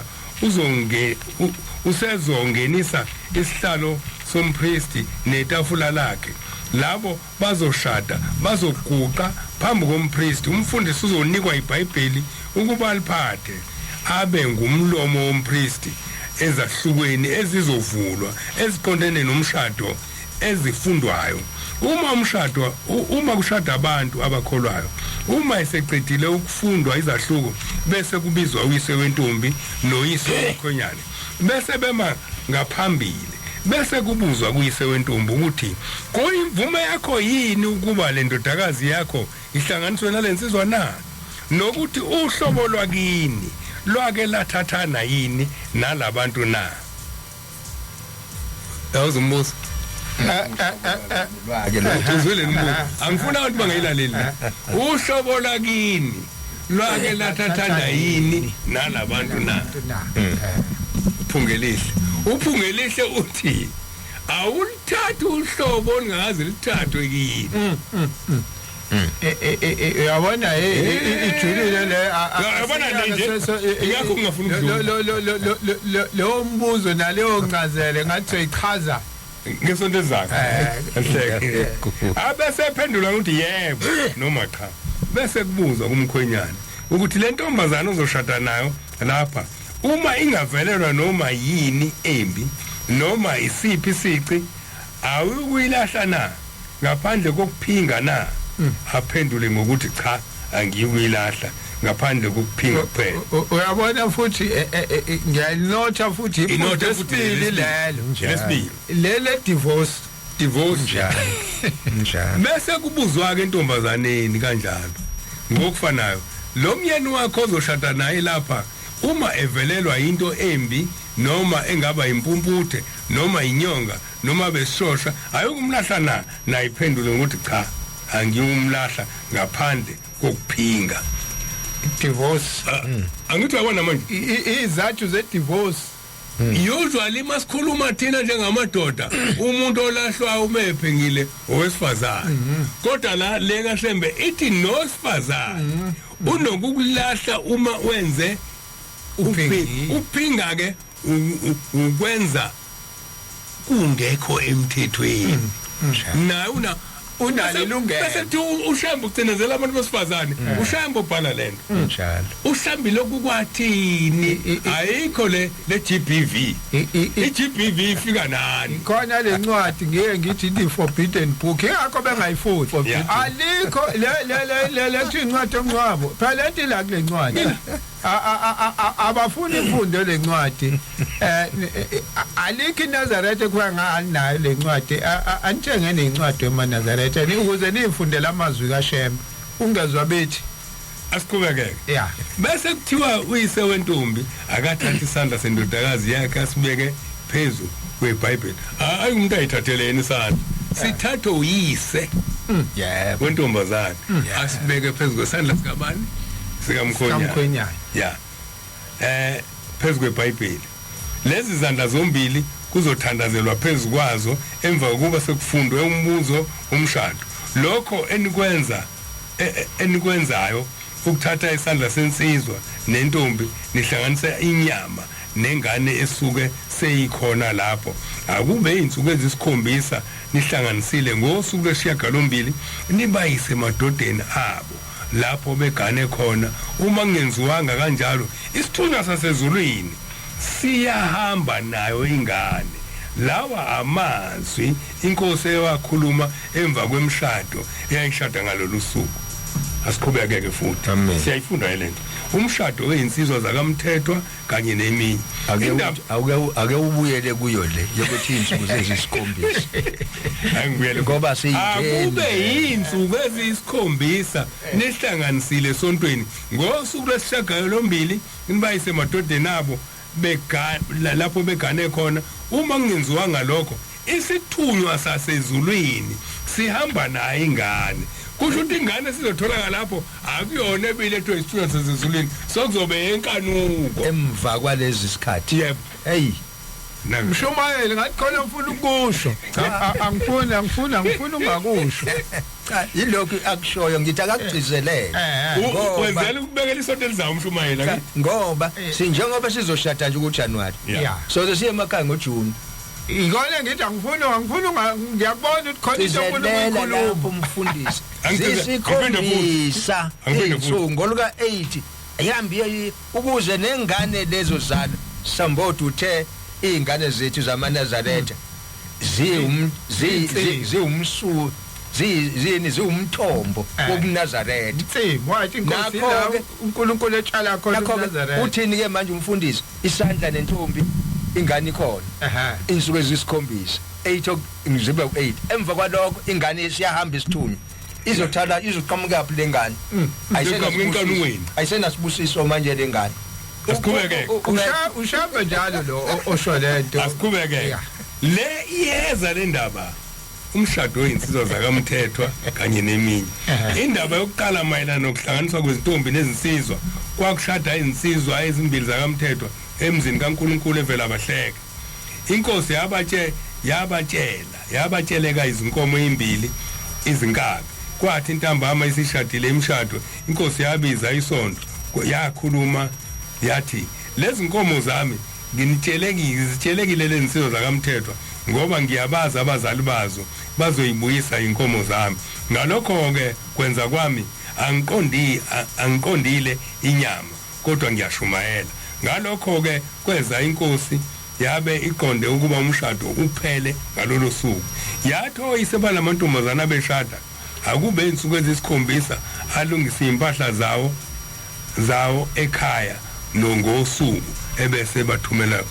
usezongenisa isihlalo sompristi netafula lakhe labo bazoshada bazoguqa phambi kompristi umfundisi uzonikwa iBhayibheli ukuba aliphathe abe ngumlomo wompristi ezahlukweni ezizovulwa eziqondene nomshado ezifundwayo uma kushada abantu abakholwayo uma eseqedile ukufundwa izahluko bese kubizwa uyise wentombi noyise womkhonyane bese bema ngaphambili bese kubuzwa kuyise wentombi ukuthi kuyimvume yakho yini ukuba le ndodakazi yakho ihlanganiswe nalensizwa na nokuthi uhlobo lwakini lwake lathathana yini nalabantu na awuzumbuza uzwele nimbuzo angifuna ukuthi bangayilaleli uhlobo lwakini lwake lathathana yini nalabantu na uphungelihle uthi awulithatha uhlobo ongaze lithathwe kini yabona ijulile le yabona nje yakho ungafuna lo mbuzo naleyo ncazelo ngathi uyichaza ngesonto ezakho abese phendula ukuthi yebo noma cha bese kubuzwa kumkhwenyana ukuthi le ntombazana ozoshada nayo lapha uma ingavelelwa noma yini embi noma isiphi isici awukuyilahla na ngaphandle kokuphinga na aphendule ngokuthi cha angiyikuyilahla ngaphandle kokuphinga kuphela uyabona futhi ngiyalinotha futhi inotha lesibili lelo lesibili lele divorce njani bese kubuzwa ke entombazaneni kanjalo ngokufanayo lo myeni wakho ozoshada naye lapha uma evelelwa into embi noma engaba impumputhe noma inyonga noma besishosha ayokumlahla na iphendule ngokuthi cha angiyumlahla ngaphandle kokuphinga divorce angithi yabona manje izathu ze divorce usually masikhuluma thina njengamadoda umuntu olahlwa umephengile owesifazane kodwa la leka Shembe ithi nosifazane unokukulahla uma wenze uphinga ke ukwenza kungekho emthethweni na unalo ilungelo bese thi uShambo ucinezela abantu besifazane uShambo ubhala lento njalo uHlambi lokhu kwathini ayikho le GBV iGBV ifika nani khona lencwadi ngeke ngithi the forbidden book ingakho bengayifuthi alikho le incwadi omncwabo phela lento la kule ncwadi abafuni imfundo lencwadi alikho iNazaretha kuba nganayo lencwadi anithenge nencwadi eMaNazaretha ukuze nifundele amazwi kaShem ungezwa bethi asiqhubekeke yeah bese kuthiwa uyise wentombi akathatha isandla sendodakazi yakhe asibeke phezulu kweBhayibheli hayi umuntu ayithathele yena isandla sithathe uyise yebo wentombazana asibeke phezulu kwesandla sikabani sikamkhwenyana yeah phezulu kweBhayibheli lezi zandla zombili kuzothandazelwa phezulu kwazo emva kokuba sekufundwe umbuzo umshado lokho enikwenzayo ukuthatha isandla sensizwa nentombi nihlanganisa inyama nengane esuke seyikhona lapho akube izinsuku ezisikhombisa nihlanganisile ngosuku lwesishiyagalombili nibayise emadodeni abo lapho begane khona uma kungenziwanga kanjalo isithunywa sasezulwini siyahamba nayo ingane lawa amazwi inkosi eyakhuluma emva kwemshado eyayishada ngalolu suku asiqhubekeke futhi siyayifunda lento umshado wezinsizwa zakamthethwa kanye neminye ake ubuyele kuyo le yokuthi insuku zezisikhombisa angibuyele ngoba siyitheni akube insuku ezisikhombisa nihlanganisile esontweni ngosuku lwesishiyagalombili nibayise emadodeni abo lapho begane khona uma kungenziwanga lokho isithunywa sasezulwini sihamba nayo ingane kusho ukuthi ingane sizotholaka lapho akuyona ebilethwe isithunywa sasezulwini sokuzobe yenkanuko emva kwalezi sikhathi yebo hey Mshumayeli ngathi khona ufuna ukusho angifuni ungakusho cha yilokho akushoyo ngithi akagcizelele wenzela ukubekela isonto elizayo Mshumayeli ngoba sinjengoba sizoshada nje kuJanuary so siye emakhaya ngoJune ikona ngithi angifuni ngiyabona ukuthi khona into lapho umfundisi sisikhombisa insuku ngoluka 8 ihambi ukuze nengane lezo zalo sambodu uthe ingane zethu zamaNazaretha ziwumsu ziwumthombo wobuNazaretha wathi inkosi la uNkulunkulu etshala khona eNazaretha uthini ke manje umfundisi isandla nentombi ingane ikhona insuku ezisikhombisa 8 ngizibe 8 emva kwalokho ingane siyahamba isithunywa izothala izoqhamuka phi lengane ayisenasibusiso manje lengane asiqhubeke ushamba njalo lo osho lento asiqhubeke le iyeza le ndaba umshado wezinsizwa zakamthethwa kanye neminye indaba yokuqala mayelana nokuhlanganiswa kwezintombi nezinsizwa kwakushada izinsizwa ezimbili zakamthethwa emzini kaNkulunkulu evela abahleke inkosi yabatsheleka izinkomo ezimbili izinkabi kwathi intambama isishadile imshado inkosi yabiza isonto yakhuluma yathi lezi nkomo zami ngizitshelekile lezi nsizwa zakamthethwa ngoba ngiyabaza abazali bazo bazoyibuyisa inkomo zami ngalokho ke kwenza kwami angiqondile inyama kodwa ngiyashumayela ngalokho ke kweza inkosi yabe iqonde ukuba umshado uphele ngalolu suku yatho isebala amantombazana beshada akube insuku ezisikhombisa alungisa impahla zawo ekhaya ngosuku ebese bathumela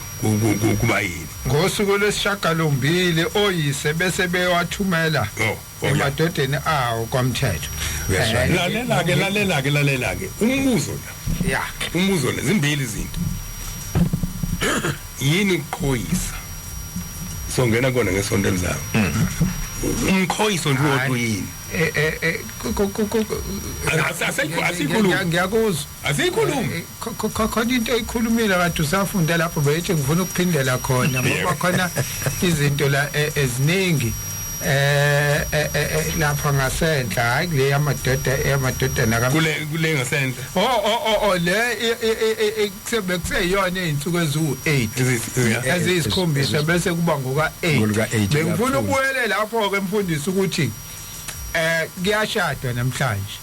kuba yini ngosuku lwesishiyagalombili oyise bese bewathumela emadodeni awo kwamthetho lalela ke umbuzo la zimbili izinto yini ukhoyisa songena kona ngesonto elizayo umkhoyiso nje wodwa yini ngiyakuzwa asikhulumi khona into eyikhulumile kade usafunda lapho beyithi ngifuna ukuphindela khona ngoba khona izinto la eziningi lapha ngasendla hayi kule yamadodana kule ngasendla le kuseyiyona izinsuku eziwu8 eziyisikhombisa bese kuba ngoka8 bengifuna ukubuyele lapho ke mfundisi ukuthi kuyashadwa namhlanje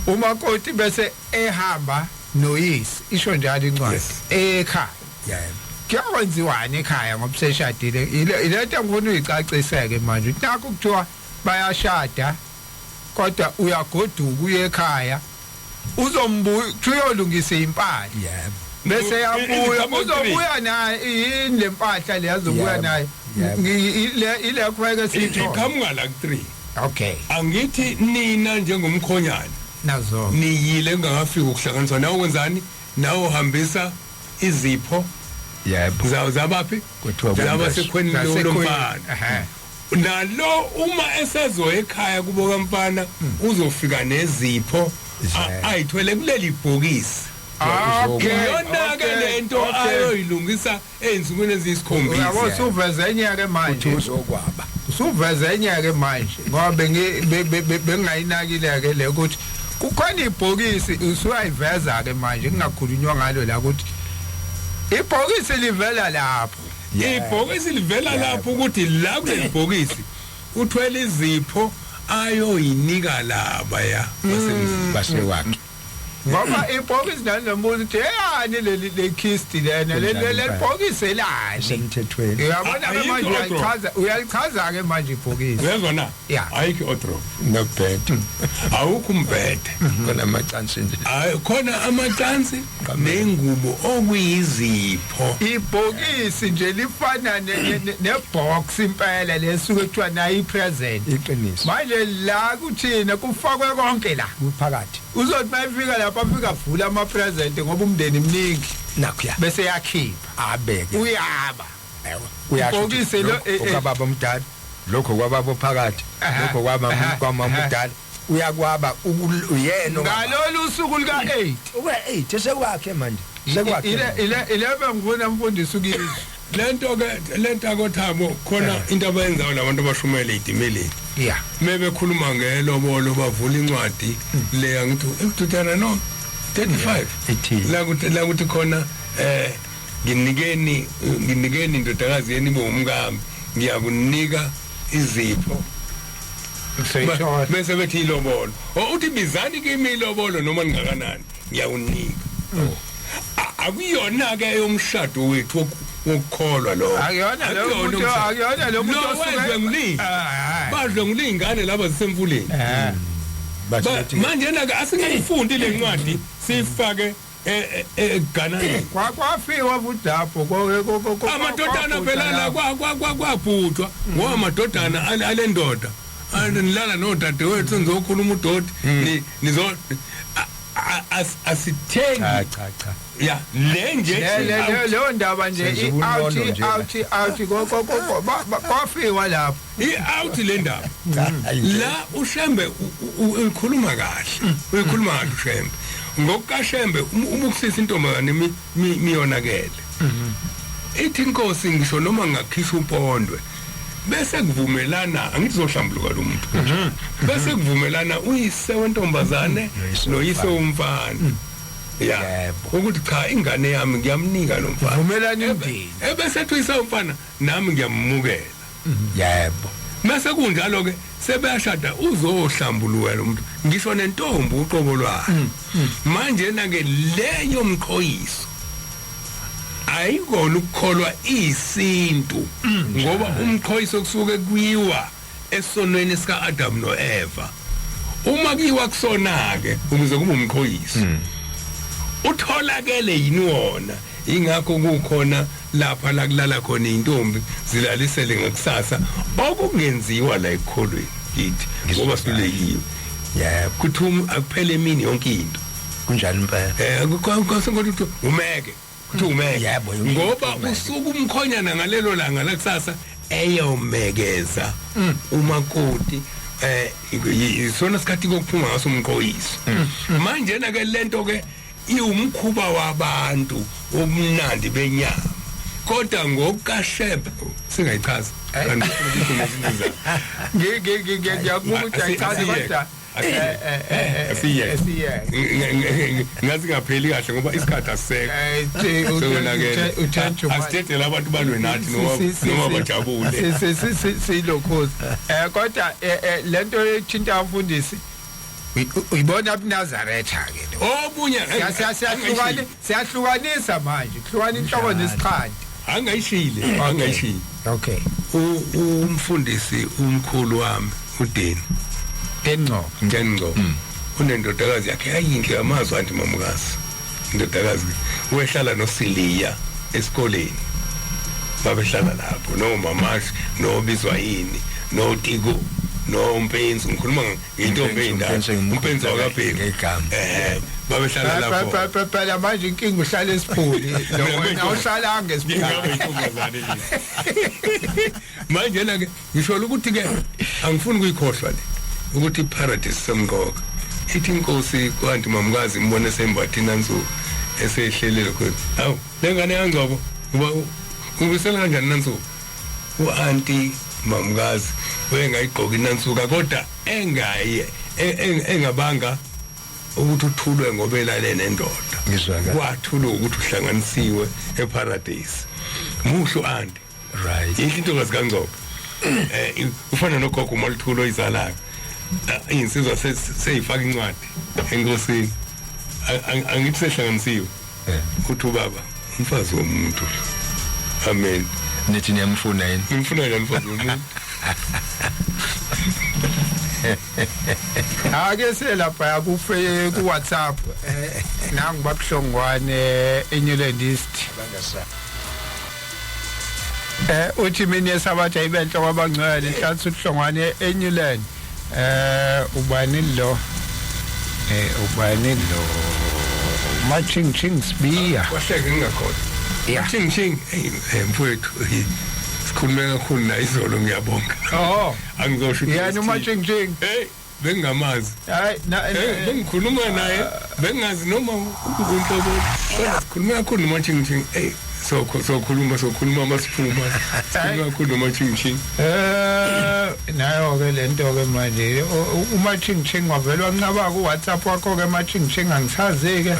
umakoti bese ehamba noyisi isho njalo incwadi ekhaya yebo kuyakwenziwani ekhaya ngoba seshadile ilento ngifuna uyicaciseke manje nakho kuthiwa bayashada kodwa uyagoduka uye ekhaya uzombuya uyolungisa impahla yebo bese yabuya uzobuya naye yini lempahla le yazobuya naye ile kweke sitho iqhamuka la ku3 okay angithi nina njengomkhonyana nazo niyile ngakafika ukuhlanganiswa nawe wenzani nawe uhambisa izipho yebo zawo zabaphi kuthiwa zaba sekhweni lomfana ehe nalo uma esezo ekhaya kubo kamfana uzofika nezipho ayithwele kuleli bhokisi okay yona ke lento ayoyilungisa einsukwini eziyisikhombisa uyabo suveze enyeke manje uzokwaba usuveze enyeke manje ngoba bengayinakile ke le ukuthi kukhona ibhokisi usuyayiveza ke manje kungakhulunywa ngalo la ukuthi ibhokisi livela lapho ibhokisi livela lapho ukuthi la kulebhokisi uthwele izipho ayoyinika laba ya basewakhe ngoba ibhokisi nalomuntu uthi yani le kist lena le bhokisi elani semthethweni uyabona ke manje uyalichaza ke manje ibhokisi uyezona Yeah. ayikho odrop nobhedo awukho umbhede khona amacansi nje khona amacansi nengubo okuyizipho ibhokisi nje lifana nebox impela lesuke kuthiwa nayi present iqiniso manje la kuthina kufakwe konke la kuphakathi uzothi mayifika lapha afika vula ama present ngoba umndeni mningi nakho bese yakhipha abeke uyaba uyasho lo ukababa omdala lokho kwababa phakathi lokho kwamama omdala uyakwaba uyena ngalolu usuku lika 8 ube8 sekwakhe manje sekwakhe ile bengivuna mfundisi ukizwe lento akothabo khona into abayenzayo labantu abashumela ezimeleni yeah mebekhuluma ngelobolo bavula incwadi le angithi ekuthuthana no 35 la kuthi khona nginikeni indodakazi yeni bomkami ngiyakunika izipho bese bethi ilobolo uthi bizani kimi ilobolo noma ningakanani ngiyawunika akuyona ke yomshado wethu wokukholwa lo akuyona lo muntu osuke ngilini badle ngilingane laba zisemfuleni manje naka asingayifundi le ncwadi sifake eGhanani kwafiwa budapho amadodana phela la kwabhuthwa ngoba amadodana alendoda nilala nodade wethu nizokhuluma udodi nizo asithengi cha ya lenje leyo ndaba nje out kwafiwa lapho out le ndaba la uShembe ukhuluma kahle uShembe ngokukaShembe ubukusisa intombazane miyonakele ithi inkosi ngisho noma ngakhishwa upondwe bese kuvumelana angizohlambuluka lo muntu bese kuvumelana uyise wentombazane noyise womfana ya ukuthi cha ingane yami ngiyamnika lo mfana vumelana indini ebese ethi uyise womfana nami ngiyamukela yebo mase kunjalo ke sebeyashada uzohlambuluka lo muntu ngisho nentombi uqobo lwayo manje na ke leyo mqhoyiso ayikona ukukholwa isintu ngoba umqhoyiso kusuke kuyiwa esonweni sika Adam no Eva uma kuyiwa kusona ke ukuze kube umqhoyiso utholakele yini wona ingakho kukhona lapha la kulala khona intombi zilalisele ngakusasa okungenziwa la ekholweni kithi ngoba silekiwe yebo kuthi akuphele emini yonke into kunjani impela ukuthi umeke kuthi umeke yebo ngoba usuku umkhonyana ngalelo langa la kusasa eyomekeza umakoti isona sikhathi kokuphuma ngaso umqhoyiso manje na ke lento ke iwumkhuba wabantu omnandi benyama kodwa ngokukaShembe singayichaza ngiyakubuka ukuthi ayichaze kodwa asiye ngazi ngapheli kahle ngoba isikhathi asisekho asithethe abantu balwe nathi noma bajabule silokhozi kodwa lento ethinta abafundisi uyibona uNazaretha ke lo obunye siyahlukanisa manje kuhlukana inhloko nesikhandi angayishile okay umfundisi umkhulu wami uDeni Ngco unendodakazi yakhe ayinhle amazwi anti mamukazi indodakazi uyehlala noSiliya esikoleni babehlala lapho no Mamashi no Bizwa yini no Tiko no Mpenzi ngikhuluma ngentombi endala Mpenzi wakabheki babehlala lapho phela manje inkinga uhlala esiphuli wena uhlala ngesiphulo manje ke ngisho ukuthi ke angifuni ukuyikhohlwa le ukuthi iparadise semgoka ithi inkosi kwanti mamukazi imbone sembathini nansuku esehlelele ukuthi hawu lengane yangcobo ubisela kanjani nansuku uanti mamukazi wengayigqoki nansuka kodwa engabanga ukuthi uthulwe ngoba elale nendoda kwathulwa ukuthi uhlanganisiwe eparadise muhlo anti right into kazikanzobo ufana nogogo molithulo izalayo insizwa seyifaka incwadi enkosini angithi sehlanganisiwe uthi ubaba umfazi womuntu amen nithi niyamfuna yini ngimfuna njani umfazi womuntu ake selapha kufe ku WhatsApp nangu babuhlongwane eNewlandist uthi mina esabatha ibenhle kwabangcwele hlathu uhlongwane eNewland ubani lo matching sibiya wahleke ngingakhoda ching mfowethu sikhulumela kakhulu la izolo ngiyabonga angizosho yani matching hey bengamazi hayi bengikhuluma naye bengazi noma ukunhlobo kodwa sikhuluma kakhulu nomaching hey sokhuluma masiphuma kakhulu nomaching nayo ke lento ke manje umaching wavela wanqaba ku WhatsApp wakho ke maching angisazi ke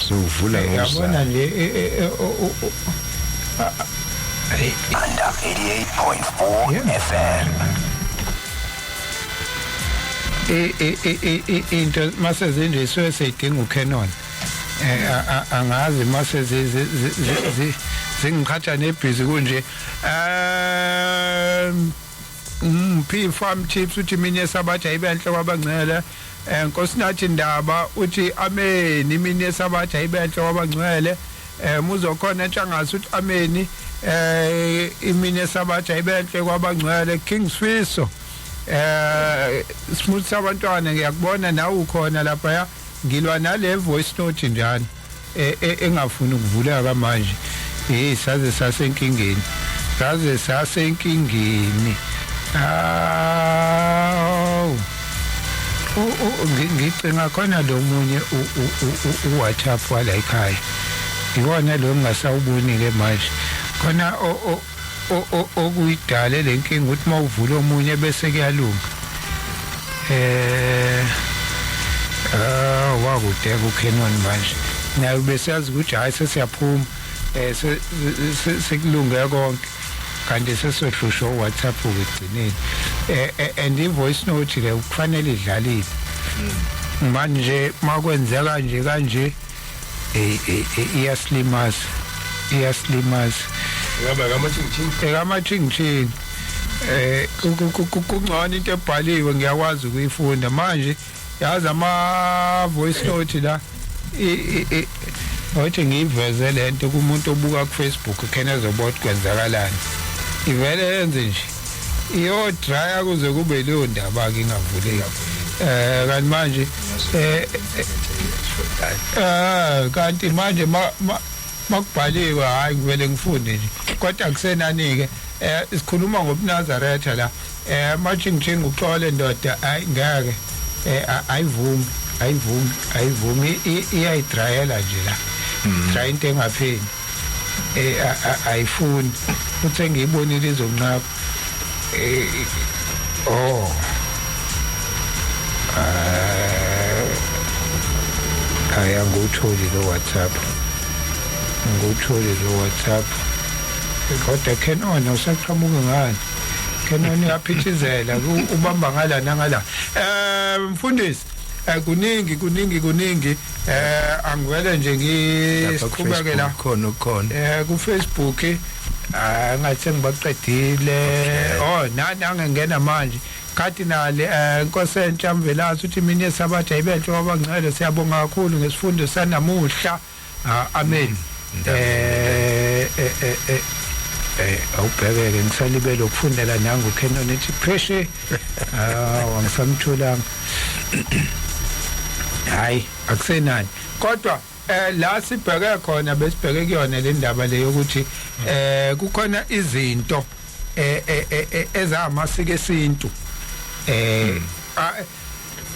suvula yabona nje Under 88.4 FM. Into mase zinjiswe seyidinga uCanon angazi mase zingikhatha nebhizi kunje P farm chips uthi mina esabatha ibenhle kwabangcwele Nkosinathi Ndaba uthi amen imini esabatha ibenhle kwabangcwele muzokhona entshangasi uthi amen imini esabatha ibenhle kwabangcwele King Swiso smooth sabantwana ngiyakubona nawe ukhona lapha ya ngilwa nale voice note njani engafuni ukuvuleka manje saze sasenkingeni ngicinga khona lo munye uWhatsApp wala ekhaya iwona lo ngasawuboni ke manje khona okuyidala lenkinga ukuthi mawuvula omunye bese kuyalunga wakudeka uCanon manje naye bese yazi ukuthi hayi sesiyaphuma sekulunge konke kanti sesihlusho WhatsApp ukugcineni and ivoice note le kufanele idlalile manje makwenzeka nje kanje iyaslimaza ngaba kamaching kungcono into ebhaliwe ngiyakwazi ukuyifunda manje yazi ama voice note la wathi ngiveze lento kumuntu obuka ku Facebook khena ezobona kwenzakalani ivele yenze nje iyo dry kuze kube leyo ndaba ke ingavuleki kanti manje kanti manje makubhaliwe hayi ngivele ngifunde nje kodwa kusenani ke sikhuluma ngobuNazaretha la maching uxole ndoda hayi ngeke ayivumi iyayidrayela nje la dry into engapheli ayifuni uthe ngiyibonile izonqaba Aya ngutholi lo WhatsApp. Ngutholi lo WhatsApp. Kodwa Canon usaqhamuka ngani? Canon uyaphithizela ubamba ngala nangala. Mfundisi kuningi angivele nje ngiqhubekela khona ku Facebook ngathi ngibaqedile nani angengena manje Cardinal Nkosi Ntshamvelazi uthi mina esabatha ibenhle wabangcwele siyabonga kakhulu ngesifundo sanamuhla amen awubhekeke ngisalibele ukufundela nangu Canon ethi pressure wangisamthulanga hayi akusenani kodwa la sibheke khona besibheke kuyona le ndaba le yokuthi kukhona izinto ezamasiko esintu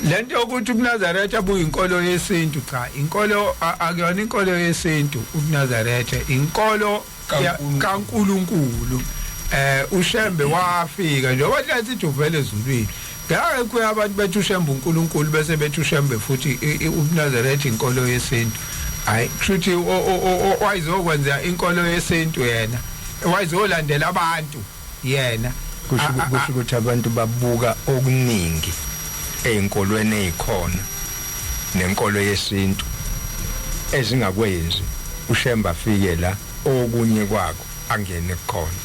lento yokuthi uNazaretha abuye inkolo yesintu cha inkolo akuyona inkolo yesintu uNazaretha inkolo kaNkulunkulu uShembe wafika nje wathi sithi uvele ezulwini ngeke kuya abantu bethi uShembe uNkulunkulu bese bethi uShembe futhi uNazaretha inkolo yesintu hayi kushuthi wayizokwenza inkolo yesintu yena wayizolandela abantu yena kusho ukuthi abantu babuka okuningi einkolweni ezikhona nenkolo yesintu ezingakwenzi uShembe afike la okunye kwakho angene khona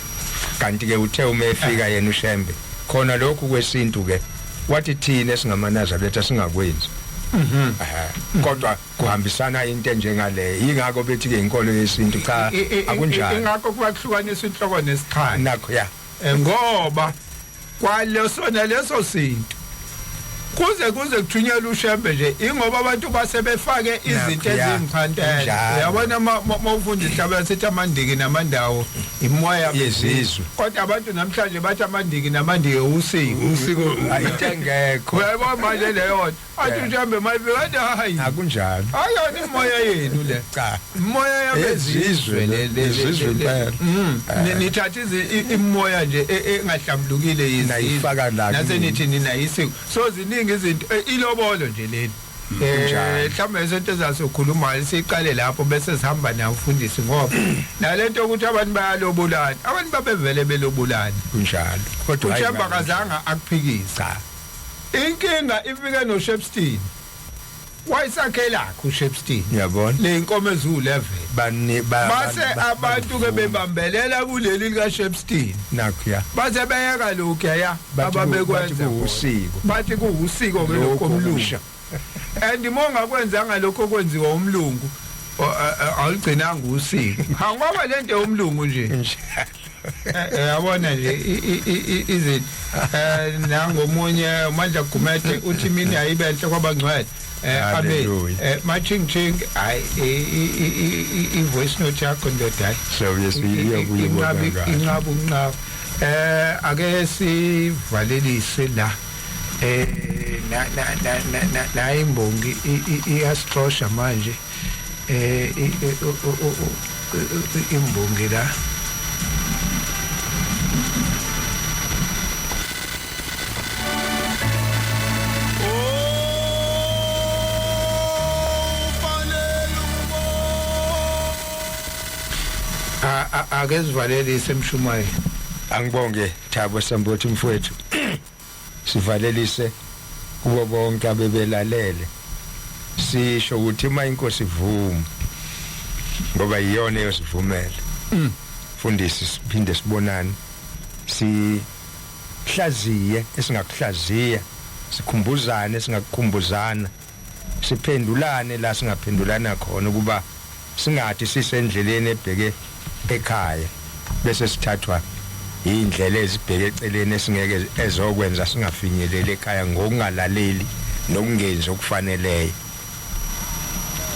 kanti ke uthe uma efika yena uShembe khona lokhu kwesintu ke wathi thina esingamaNazaretha singakwenzi kodwa kuhambisana into enjengale ingakho bethi ke inkolo yesintu cha akunjalo ingakho kuhlukanisa inhloko nesikhaya nakho ya ngoba leso sinto kuze kuthunyelwa uShembe nje ingoba abantu basebefake izinto ezimkhantela uyabona mawufunda ihlabela sithi amandiki namandawo imoya yezizwe kodwa abantu namhlanje bathi amandiki namandiki usiko ayitengekho uyabona manje leyo athi uShembe mayibekade hayi akunjalo ayona imoya yenu le cha imoya yabezizwe lezizwe nithatha imoya nje engahlambulukile yizifaka la nasenithi nina isiko so ziningi izinto ilobolo nje leli mhlawumbe izinto ezasokhuluma siqale lapho bese sihamba nawo ufundisi ngoba nalento ukuthi abantu bayalobolana abantu babevele belobolana kunjalo kodwa uShembe akazanga akuphikisa inkinga ifike noShepstein wayisakhela uShepstein yabona le inkomo ezu11 base abantu ke bebambelela kuleli lika Shepstein nakho baze beyeka lokho ya ababekwenza usiko bathi kuusiko ke lokomlusha andimanga kwenzanga lokho kwenziwa umlungu awugcinanga usiko ngoba lento yomlungu nje yabona nje izinto nangomunye uMandla Gumede uthi mina ayibenhle kwabangcwele abe matching I voice note yakho ndoda so yesiyabuye inqabu ake sivalelise la na imbongi iyastrosha manje imbongi la ake sivalelise emshumayeli angibonge Thabo Sambothi mfowethu sivalelise kubo bonke abebelalele sisho ukuthi uma inkosi ivuma ngoba iyona eyosivumela fundisi siphinde sibonane sihlaziye esingakuhlaziya sikhumbuzane singakukhumbuzana siphendulane la singaphendulana khona kuba singathi sisendleleni ebheke ekhaya bese sithathwa indlela ezibheke eceleni esingeke ezokwenza singafinyelele ekhaya ngokungalaleli nokungenzi okufaneleyo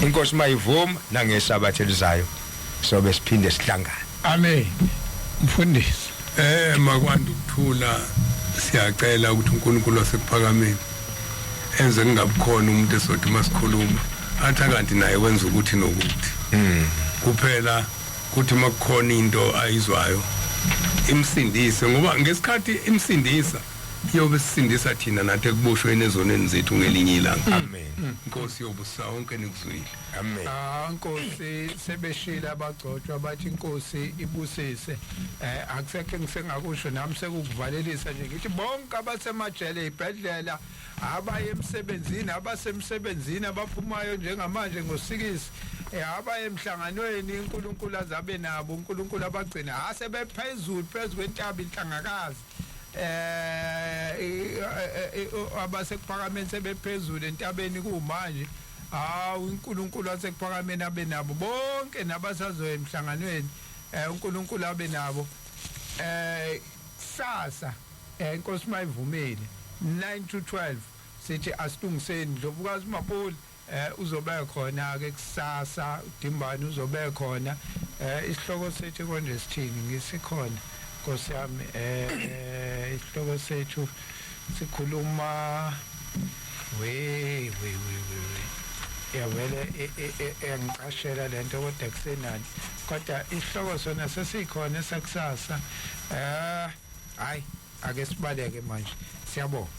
inkosi mayivuma nangesabathe lizayo sobe siphinde sihlangana amen mfundisi makwanda ukuthula siyacela ukuthi uNkulunkulu wasekuphakameni enze kungabukhona umuntu esothi masikhuluma athi kanti naye wenza ukuthi nokuthi kuphela kuthi makukhona into ayizwayo imsindise ngoba ngesikhathi imsindisa yobe sisindisa thina nathi ekuboshweni ezoneni zethu ngelinye ilanga. Amen. Inkosi yobusa wonke nikuzwile. Amen. Inkosi sebeshila abagcotshwa bathi inkosi ibusise. Akusekho ngisengakusho nami sekukuvalelisa nje ngithi bonke abasemajele ibhedlela abaye emsebenzini abasemsebenzini abaphumayo njengamanje ngosikisi abaye emhlanganweni uNkulunkulu azabe nabo uNkulunkulu abagcina asebephezulu kwentaba inhlangakazi abasekuphakameni sebephezulu entabeni kumanje uNkulunkulu asekuphakameni abe nabo bonke nabasazoya emhlanganweni uNkulunkulu abe nabo sasa inkosi mayivumile 9 to 12 sithi asilungiseni Ndlovukazi Mapula uzobe khona ke kusasa uDimbani uzobe khona isihloko sethu konje sithini ngisikhona Nkosi yami isihloko sethu sikhuluma we yavele engicashela lento kodwa kusenani kodwa isihloko sona sesikhona sakusasa hayi ake sibaleke manje siyabonga